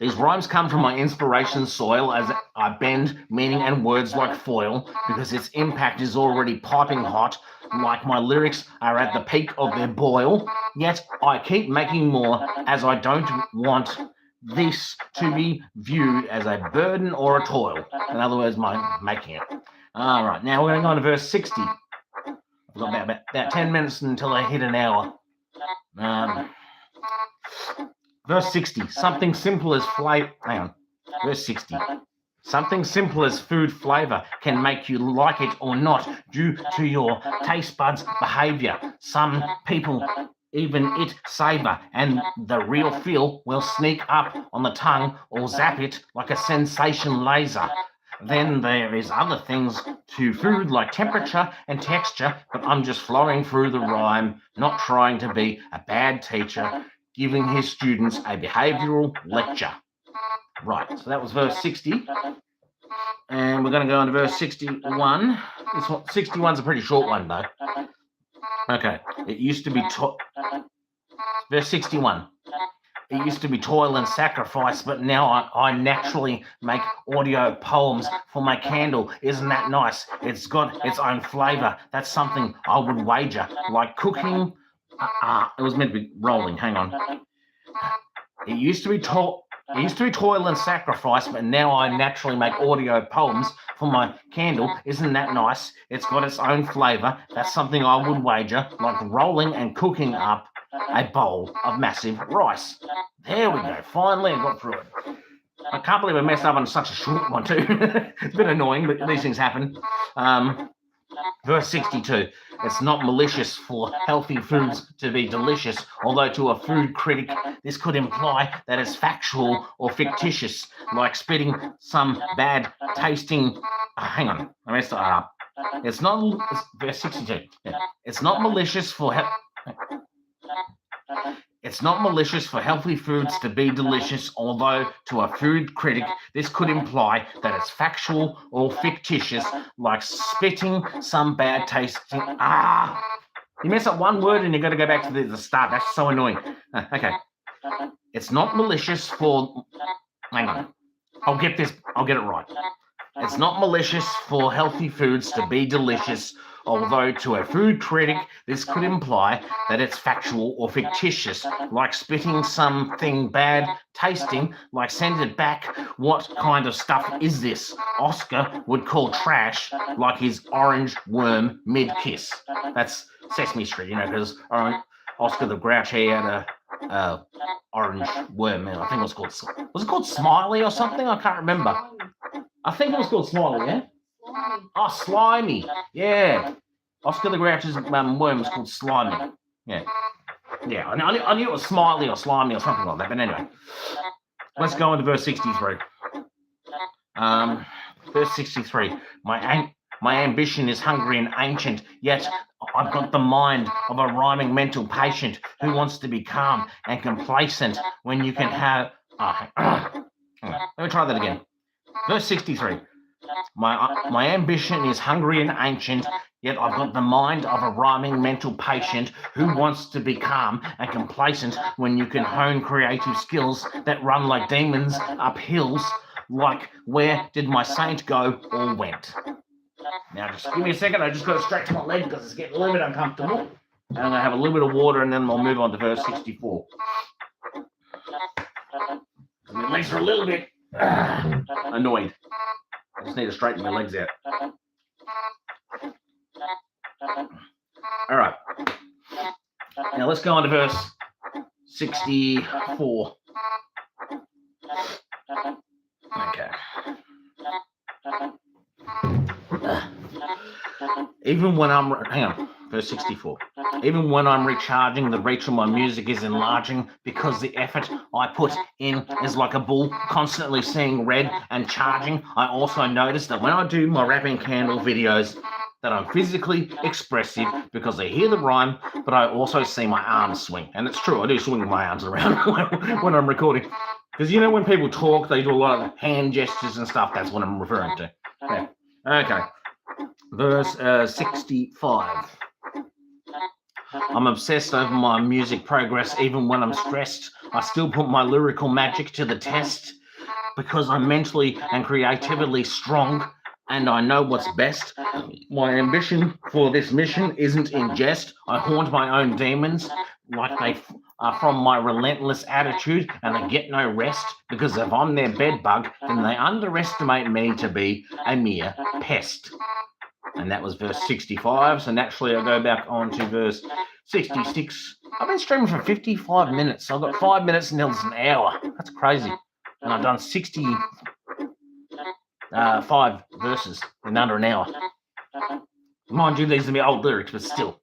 These rhymes come from my inspiration soil as I bend meaning and words like foil because its impact is already piping hot, like my lyrics are at the peak of their boil. Yet I keep making more as I don't want this to be viewed as a burden or a toil. In other words, my making it. All right, now we're going to go on to verse 60. I've got about 10 minutes until I hit an hour. Verse 60, something simple as flavor. Hang on. Verse 60. Something simple as food flavor can make you like it or not due to your taste buds' behavior. Some people even it savor, and the real feel will sneak up on the tongue or zap it like a sensation laser. Then there is other things to food like temperature and texture, but I'm just flowing through the rhyme, not trying to be a bad teacher, giving his students a behavioral lecture. Right, so that was verse 60. And we're going to go on to verse 61. This one, 61's a pretty short one, though. Okay, it used to be... Verse 61. It used to be toil and sacrifice, but now I naturally make audio poems for my candle. Isn't that nice? It's got its own flavor. That's something I would wager. Like cooking... it was meant to be rolling. Hang on. It used to be toil and sacrifice, but now I naturally make audio poems for my candle. Isn't that nice? It's got its own flavor. That's something I would wager. Like rolling and cooking up a bowl of massive rice. There we go. Finally, I got through it. I can't believe I messed up on such a short one too. It's a bit annoying, but these things happen. Verse 62. It's not malicious for healthy foods to be delicious, although to a food critic, this could imply that it's factual or fictitious, like spitting some bad tasting... hang on, I messed it up. It's verse 62. Yeah. It's not malicious for healthy foods to be delicious, although to a food critic, this could imply that it's factual or fictitious, like spitting some bad tasting... You mess up one word and you've got to go back to the start. That's so annoying. Okay. It's not malicious for... Hang on. I'll get it right. It's not malicious for healthy foods to be delicious, although to a food critic, this could imply that it's factual or fictitious, like spitting something bad tasting, like send it back. What kind of stuff is this? Oscar would call trash, like his orange worm mid-kiss. That's Sesame Street, because Oscar the Grouch, he had a orange worm. I think it was called Smiley or something? I can't remember. I think it was called Smiley, yeah? Oh, Slimy. Yeah. Oscar the Grouch's worm was called Slimy. Yeah. Yeah, I knew it was Smiley or Slimy or something like that. But anyway, let's go on to verse 63. Verse 63. My ambition is hungry and ancient, yet I've got the mind of a rhyming mental patient who wants to be calm and complacent when you can have... Let me try that again. Verse 63. My ambition is hungry and ancient, yet I've got the mind of a rhyming mental patient who wants to be calm and complacent when you can hone creative skills that run like demons up hills, like where did my saint go or went? Now just give me a second, I just got to stretch my leg because it's getting a little bit uncomfortable. And I'm going to have a little bit of water and then we'll move on to verse 64. My legs are a little bit annoyed. I just need to straighten my legs out. All right. Now let's go on to verse 64. Okay. Even when I'm... Hang on. Verse 64. Even when I'm recharging, the reach of my music is enlarging because the effort I put in is like a bull constantly seeing red and charging. I also notice that when I do my rapping candle videos that I'm physically expressive because I hear the rhyme, but I also see my arms swing. And it's true, I do swing my arms around when I'm recording. Because when people talk, they do a lot of hand gestures and stuff. That's what I'm referring to. Yeah. Okay. Verse 65. I'm obsessed over my music progress even when I'm stressed. I still put my lyrical magic to the test because I'm mentally and creatively strong and I know what's best. My ambition for this mission isn't in jest. I haunt my own demons like they are from my relentless attitude and they get no rest because if I'm their bedbug, then they underestimate me to be a mere pest. And that was verse 65. So naturally, I go back on to verse 66. I've been streaming for 55 minutes. So I've got 5 minutes until it's an hour. That's crazy. And I've done 65 verses in under an hour. Mind you, these are my old lyrics, but still.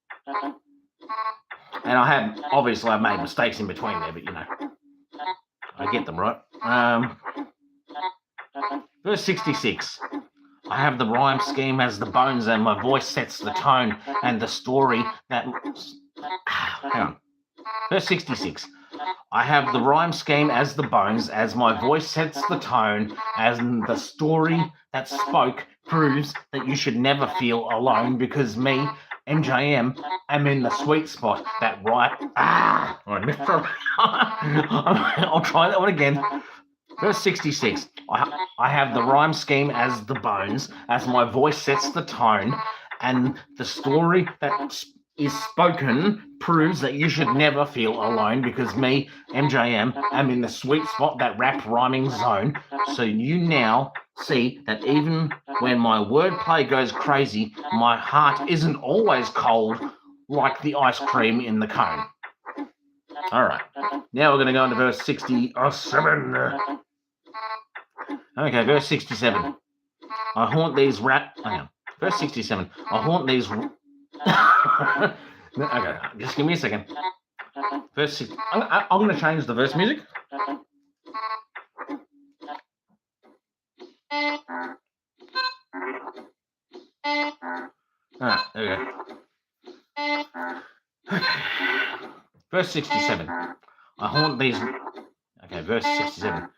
And obviously I've made mistakes in between there, but you know, I get them right. Verse 66. I have the rhyme scheme as the bones and my voice sets the tone and the story that... Hang on. Verse 66. I have the rhyme scheme as the bones as my voice sets the tone as the story that spoke proves that you should never feel alone because me, MJM, am in the sweet spot that right... I missed it. I'll try that one again. Verse 66. I have the rhyme scheme as the bones, as my voice sets the tone, and the story that is spoken proves that you should never feel alone because me, MJM, am in the sweet spot, that rap rhyming zone. So you now see that even when my wordplay goes crazy, my heart isn't always cold like the ice cream in the cone. All right. Now we're going to go into verse 67. Okay, verse 67. I haunt these Verse 67. I haunt these... Okay, just give me a second. Verse 6. I'm going to change the verse music. Alright, there we go. Okay. Verse 67. I haunt these... Okay, verse 67.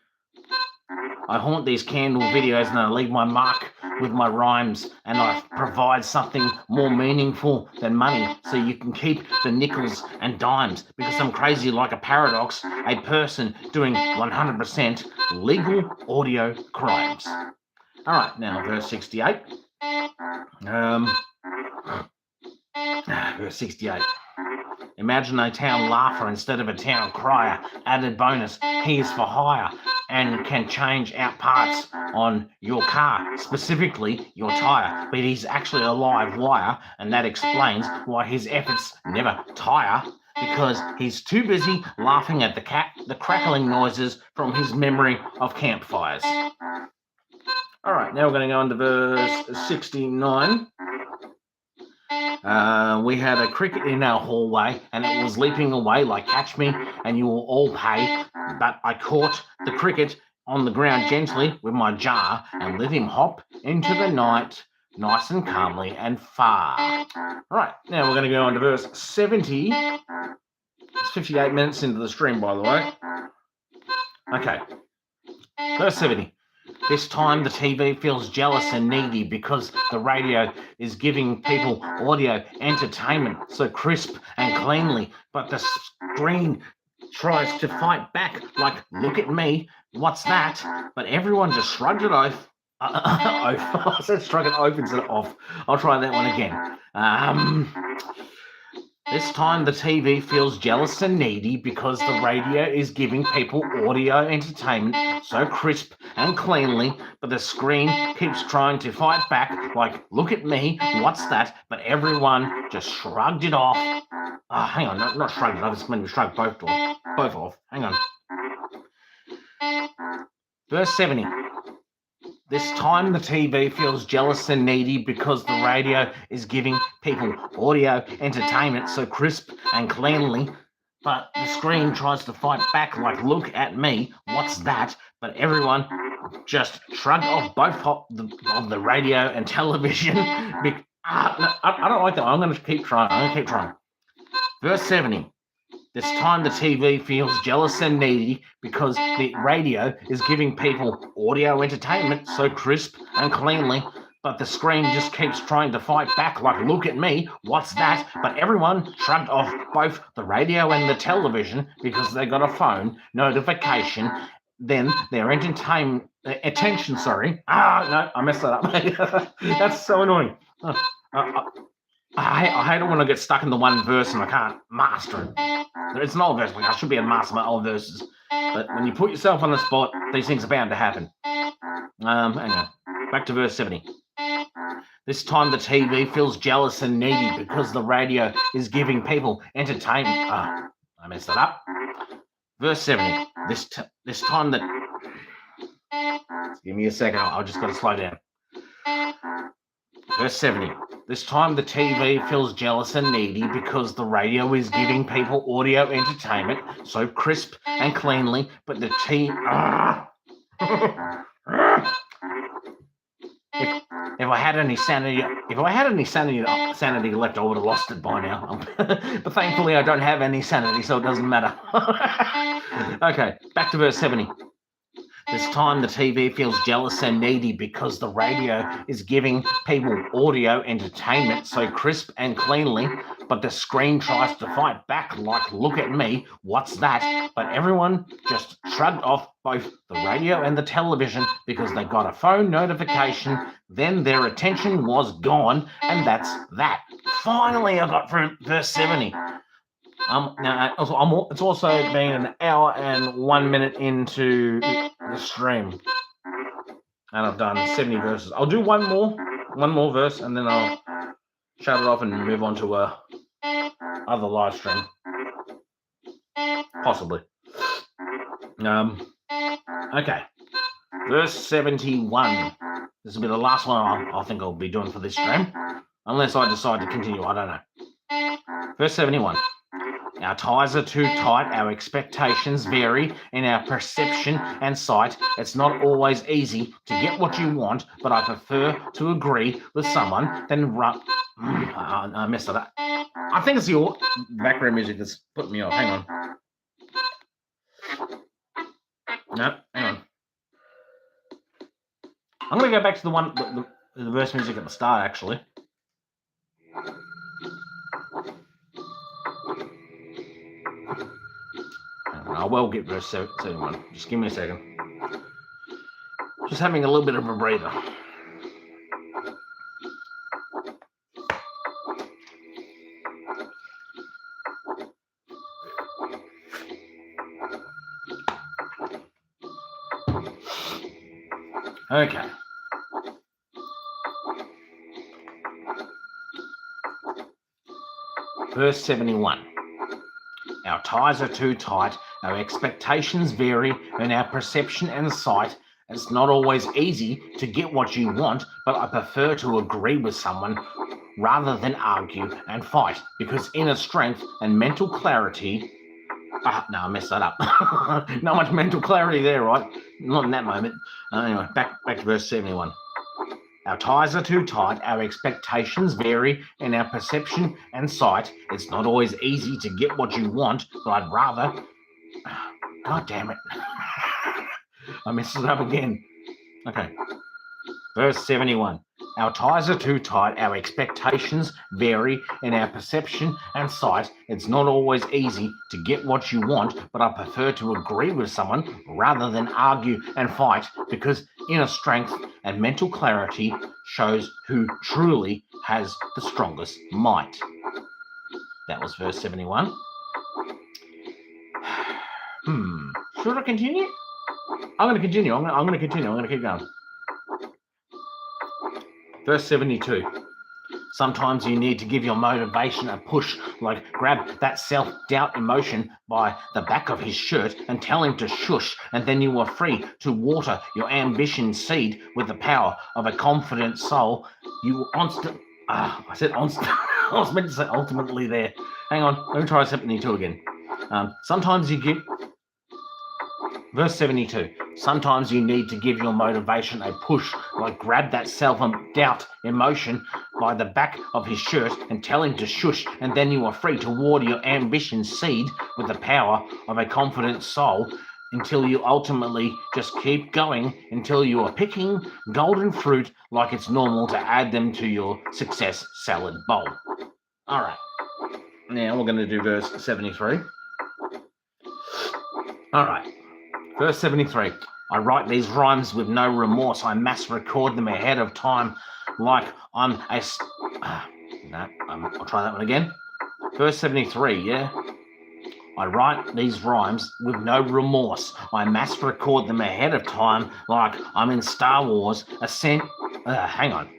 I haunt these candle videos and I leave my mark with my rhymes and I provide something more meaningful than money so you can keep the nickels and dimes because I'm crazy like a paradox, a person doing 100% legal audio crimes. All right, now verse 68. Verse 68. Imagine a town laugher instead of a town crier. Added bonus, he is for hire and can change out parts on your car, specifically your tire. But he's actually a live wire, and that explains why his efforts never tire, because he's too busy laughing at the crackling noises from his memory of campfires. All right, now we're going to go on to verse 69. We had a cricket in our hallway and it was leaping away like catch me and you will all pay, but I caught the cricket on the ground gently with my jar and let him hop into the night nice and calmly and far. All right, now we're going to go on to verse 70. It's 58 minutes into the stream, by the way. Okay, verse 70. This time the TV feels jealous and needy because the radio is giving people audio entertainment so crisp and cleanly, but the screen tries to fight back like, look at me, what's that? But everyone just shrugged it off. I said shrug it off instead of off. I'll try that one again. This time the TV feels jealous and needy because the radio is giving people audio entertainment so crisp and cleanly, but the screen keeps trying to fight back like, look at me, what's that? But everyone just shrugged it off. Hang on, not shrugged it off, it's meant to shrug both off. Hang on. Verse 70. This time the TV feels jealous and needy because the radio is giving people audio entertainment so crisp and cleanly, but the screen tries to fight back like, look at me, what's that? But everyone just shrugged off both of the radio and television. No, I don't like that. I'm going to keep trying. Verse 70. This time the TV feels jealous and needy because the radio is giving people audio entertainment so crisp and cleanly, but the screen just keeps trying to fight back like, look at me, what's that? But everyone shrugged off both the radio and the television because they got a phone notification. Then their attention, sorry. No, I messed that up. That's so annoying. I hate it when I get stuck in the one verse and I can't master it. It's an old verse. I should be able to master my old verses. But when you put yourself on the spot, these things are bound to happen. Hang on. Back to verse 70. This time the TV feels jealous and needy because the radio is giving people entertainment. I messed that up. Verse 70. This time that... Give me a second. I've just got to slow down. Verse 70. This time the TV feels jealous and needy because the radio is giving people audio entertainment so crisp and cleanly, but the If I had any sanity left, I would have lost it by now. But thankfully, I don't have any sanity, so it doesn't matter. Okay, back to verse 70. This time the TV feels jealous and needy because the radio is giving people audio entertainment so crisp and cleanly, but the screen tries to fight back like, look at me, what's that? But everyone just shrugged off both the radio and the television because they got a phone notification. Then their attention was gone, and that's that. Finally, I got through verse 70. Now, it's also been an hour and 1 minute into the stream, and I've done 70 verses. I'll do one more verse, and then I'll shut it off and move on to other live stream, possibly. Okay, verse 71. This will be the last one I think I'll be doing for this stream, unless I decide to continue. I don't know. Verse 71. Our ties are too tight, our expectations vary in our perception and sight. It's not always easy to get what you want, but I prefer to agree with someone than run. I messed it up. I think it's the background music that's putting me off. Hang on. No, hang on. I'm going to go back to the verse music at the start, actually. I will get verse 71. Just give me a second. Just having a little bit of a breather. Okay. Verse 71. Our ties are too tight, our expectations vary, and our perception and sight. It's not always easy to get what you want, but I prefer to agree with someone rather than argue and fight, because inner strength and mental clarity... no, I messed that up. Not much mental clarity there, right? Not in that moment. Anyway, back to verse 71. Our ties are too tight, our expectations vary, and our perception and sight. It's not always easy to get what you want, but I'd rather... God damn it. I messed it up again. Okay. Verse 71. Our ties are too tight, our expectations vary, and our perception and sight. It's not always easy to get what you want, but I prefer to agree with someone rather than argue and fight, because inner strength and mental clarity shows who truly has the strongest might. That was verse 71. Should I continue? I'm going to continue. I'm going to continue. I'm going to keep going. Verse 72. Sometimes you need to give your motivation a push, like grab that self-doubt emotion by the back of his shirt and tell him to shush, and then you are free to water your ambition seed with the power of a confident soul. I was meant to say ultimately there. Hang on, let me try 72 again. Verse 72. Sometimes you need to give your motivation a push, like grab that self-doubt emotion by the back of his shirt and tell him to shush, and then you are free to water your ambition seed with the power of a confident soul. until you ultimately just keep going until you are picking golden fruit like it's normal to add them to your success salad bowl. All right. Now we're going to do verse 73. All right. Verse 73. I write these rhymes with no remorse. I mass record them ahead of time like I'm a... I'll try that one again. Verse 73, yeah? I write these rhymes with no remorse. I mass record them ahead of time like I'm in Star Wars Ascent... hang on.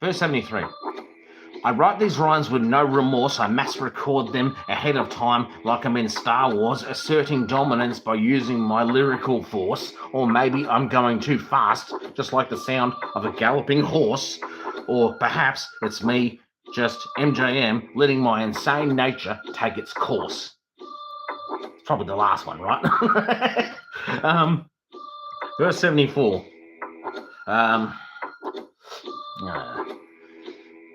Verse 73. I write these rhymes with no remorse. I mass record them ahead of time like I'm in Star Wars, asserting dominance by using my lyrical force. Or maybe I'm going too fast, just like the sound of a galloping horse. Or perhaps it's me, just MJM, letting my insane nature take its course. It's probably the last one, right? Verse 74.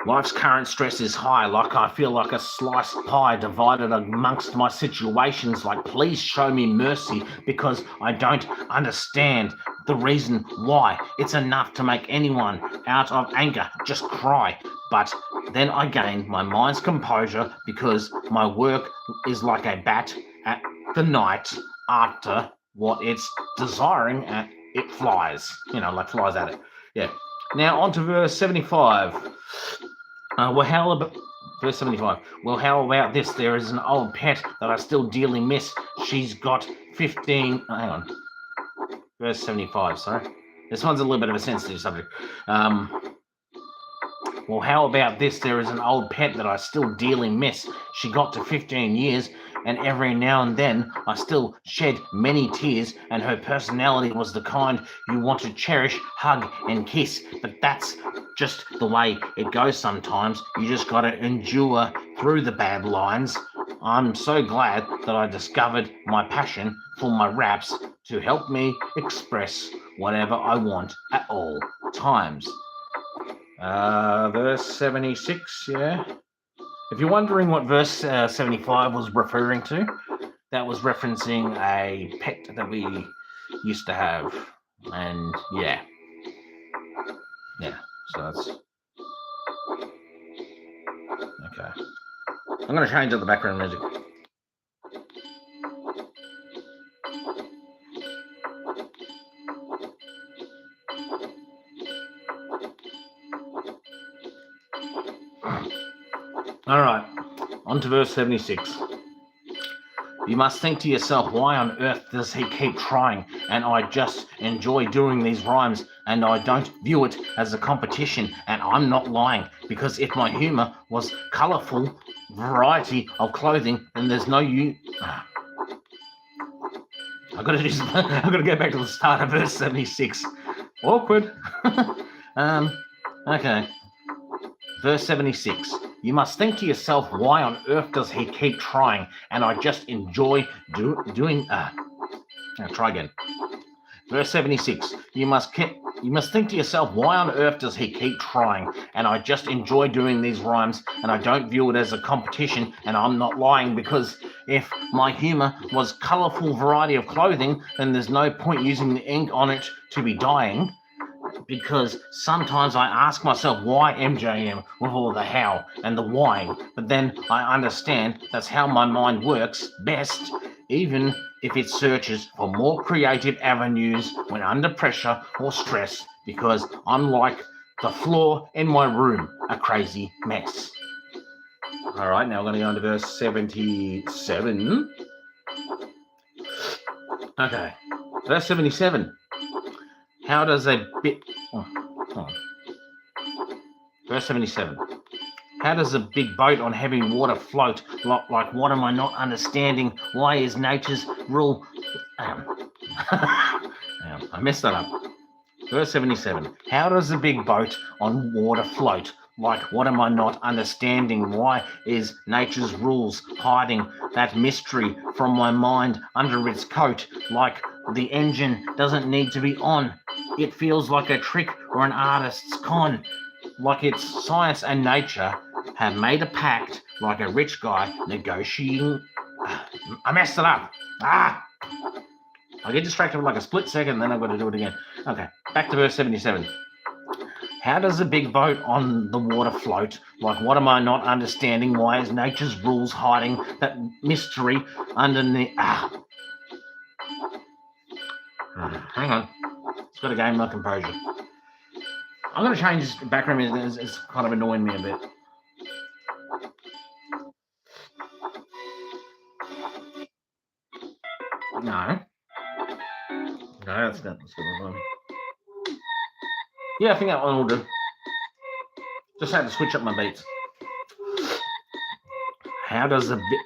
Life's current stress is high, like I feel like a sliced pie divided amongst my situations. Like, please show me mercy because I don't understand the reason why. It's enough to make anyone out of anger just cry. But then I gain my mind's composure because my work is like a bat at the night after what it's desiring and it flies. Like flies at it. Yeah. Now on to verse 75. Verse 75. Well, how about this? There is an old pet that I still dearly miss. She's got 15... hang on. Verse 75, sorry. This one's a little bit of a sensitive subject. Well, how about this? There is an old pet that I still dearly miss. She got to 15 years, and every now and then I still shed many tears, and her personality was the kind you want to cherish, hug, and kiss. But that's just the way it goes sometimes. You just got to endure through the bad lines. I'm so glad that I discovered my passion for my raps to help me express whatever I want at all times. Verse 76, yeah. If you're wondering what verse 75 was referring to, that was referencing a pet that we used to have. And yeah. So that's... okay. I'm going to change up the background music. All right, on to verse 76. You must think to yourself, why on earth does he keep trying? And I just enjoy doing these rhymes, and I don't view it as a competition, and I'm not lying, because if my humor was colorful variety of clothing, then there's no I've got to go back to the start of verse 76. Awkward. Okay. Verse 76. You must think to yourself, why on earth does he keep trying? And I just enjoy doing... Now try again. Verse 76. You must think to yourself, why on earth does he keep trying? And I just enjoy doing these rhymes, and I don't view it as a competition, and I'm not lying, because if my humor was colorful variety of clothing, then there's no point using the ink on it to be dyeing. Because sometimes I ask myself, why MJM with all the how and the whying? But then I understand that's how my mind works best, even if it searches for more creative avenues when under pressure or stress, because I'm like the floor in my room, a crazy mess. All right, now we're going to go on to verse 77. Okay, verse 77. How does a bit... Verse 77. How does a big boat on heavy water float? Like, what am I not understanding? Why is nature's rule... I messed that up. Verse 77. How does a big boat on water float? Like, what am I not understanding? Why is nature's rules hiding that mystery from my mind under its coat? Like, the engine doesn't need to be on. It feels like a trick or an artist's con. Like it's science and nature have made a pact, like a rich guy negotiating... I messed it up. I get distracted for like a split second, then I've got to do it again. Okay, back to verse 77. How does a big boat on the water float? Like, what am I not understanding? Why is nature's rules hiding that mystery underneath? Hang on. It's got to gain my composure. I'm going to change this background music. It's kind of annoying me a bit. No, that's good. That's good. Yeah, I think that one will do. Just had to switch up my beats. How does a bit...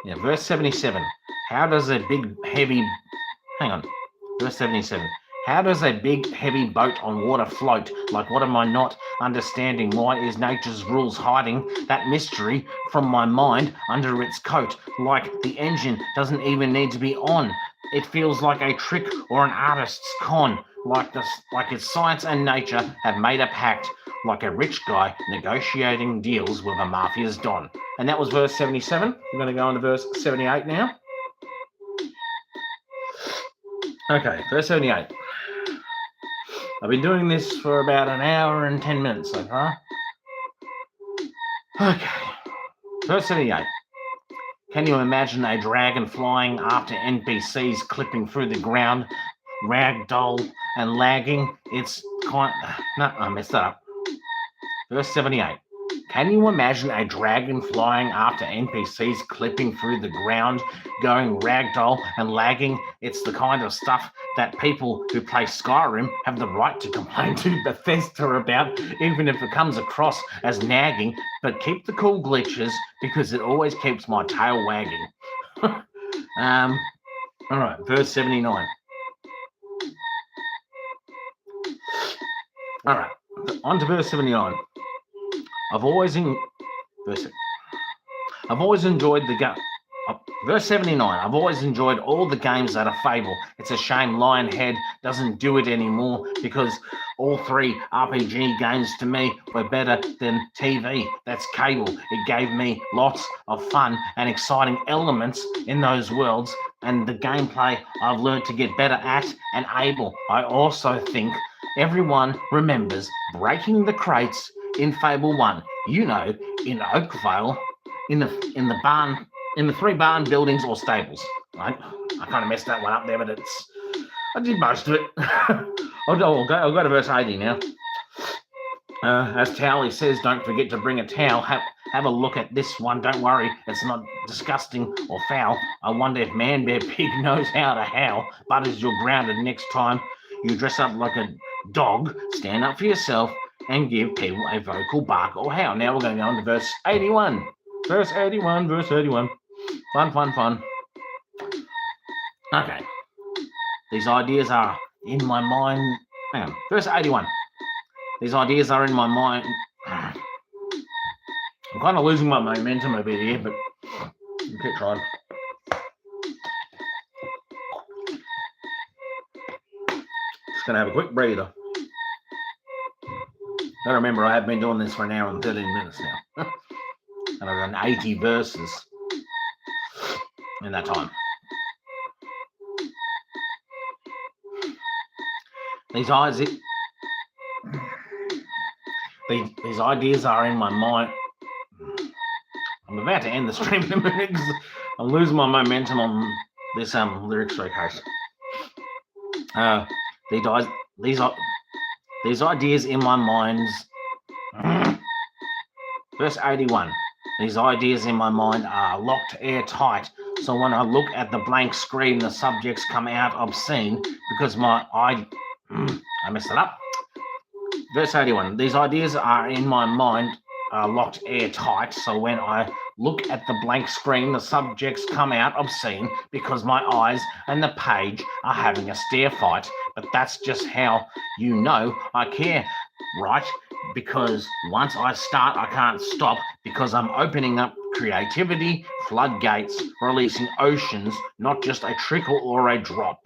Yeah, verse 77. How does a big, heavy... Hang on. Verse 77. How does a big, heavy boat on water float? Like, what am I not understanding? Why is nature's rules hiding that mystery from my mind under its coat? Like, the engine doesn't even need to be on. It feels like a trick or an artist's con. Like it's science and nature have made a pact, like a rich guy negotiating deals with a mafia's don. And that was verse 77. We're going to go on to verse 78 now. Okay, verse 78. I've been doing this for about an hour and 10 minutes so far. Okay, verse 78. Can you imagine a dragon flying after NPCs clipping through the ground, ragdoll and lagging? It's kind... No, I messed that up. Verse 78. Can you imagine a dragon flying after NPCs clipping through the ground, going ragdoll and lagging? It's the kind of stuff that people who play Skyrim have the right to complain to Bethesda about, even if it comes across as nagging. But keep the cool glitches, because it always keeps my tail wagging. All right, verse 79. All right, on to verse 79. I've always enjoyed the game. Verse 79. I've always enjoyed all the games that are Fable. It's a shame Lionhead doesn't do it anymore, because all three RPG games to me were better than TV. That's cable. It gave me lots of fun and exciting elements in those worlds, and the gameplay I've learned to get better at and able. I also think everyone remembers breaking the crates in Fable 1, you know, in Oakvale, in the barn, in the 3 barn buildings or stables. Right? I kind of messed that one up there, but I did most of it. I'll go to verse 80 now. As Towley says, don't forget to bring a towel. Have a look at this one. Don't worry, it's not disgusting or foul. I wonder if Man Bear Pig knows how to howl. But as you're grounded next time you dress up like a dog, stand up for yourself and give people a vocal bark or howl. Now we're going to go on to verse 81. Verse 81. Fun. Okay. These ideas are in my mind. Hang on. Verse 81. These ideas are in my mind. I'm kind of losing my momentum a bit here, but I'll keep trying. Just going to have a quick breather. Gotta remember, I have been doing this for an hour and 13 minutes now. And I've done 80 verses in that time. These ideas are in my mind. I'm about to end the stream in a minute because I'm losing my momentum on this lyric showcase. These ideas in my mind. Verse 81. These ideas in my mind are locked airtight, so when I look at the blank screen, the subjects come out obscene because I messed it up. Verse 81. These ideas are in my mind are locked airtight, so when I look at the blank screen, the subjects come out obscene because my eyes and the page are having a stare fight. But that's just how you know I care, right? Because once I start, I can't stop, because I'm opening up creativity, floodgates, releasing oceans, not just a trickle or a drop.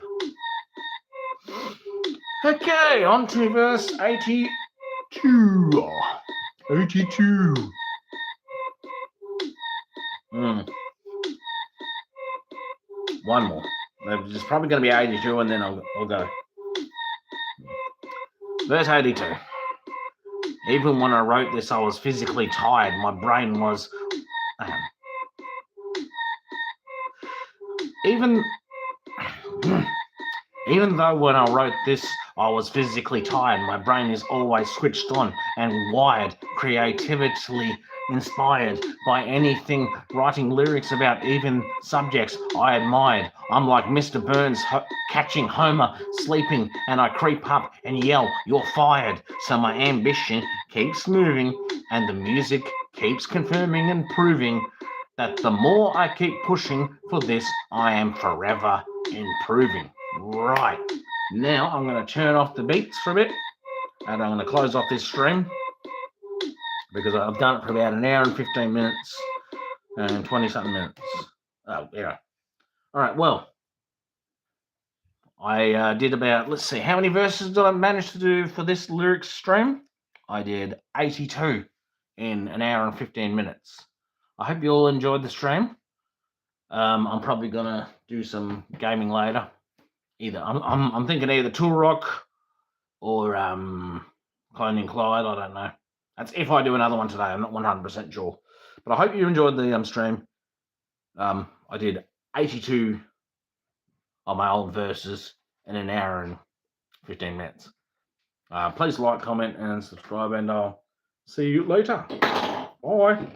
Okay, on to verse 82. 82. one more. There's probably going to be 82, and then I'll go. Verse 82. Even when I wrote this, I was physically tired. My brain was... Even though when I wrote this, I was physically tired, my brain is always switched on and wired, creatively inspired by anything, writing lyrics about even subjects I admired. I'm like Mr. Burns catching Homer sleeping, and I creep up and yell, "You're fired." So my ambition keeps moving, and the music keeps confirming and proving that the more I keep pushing for this, I am forever improving. Right, now I'm going to turn off the beats for a bit, and I'm going to close off this stream because I've done it for about an hour and 15 minutes and 20-something minutes. Oh, yeah. All right, well, I did about, let's see, how many verses did I manage to do for this lyrics stream? I did 82 in an hour and 15 minutes. I hope you all enjoyed the stream. I'm probably gonna do some gaming later. Either I'm thinking either Tool Rock or Clone and Clyde. I don't know. That's if I do another one today. I'm not 100% sure. But I hope you enjoyed the stream. I did 82 of my old verses in an hour and 15 minutes. Please like, comment, and subscribe, and I'll see you later. Bye.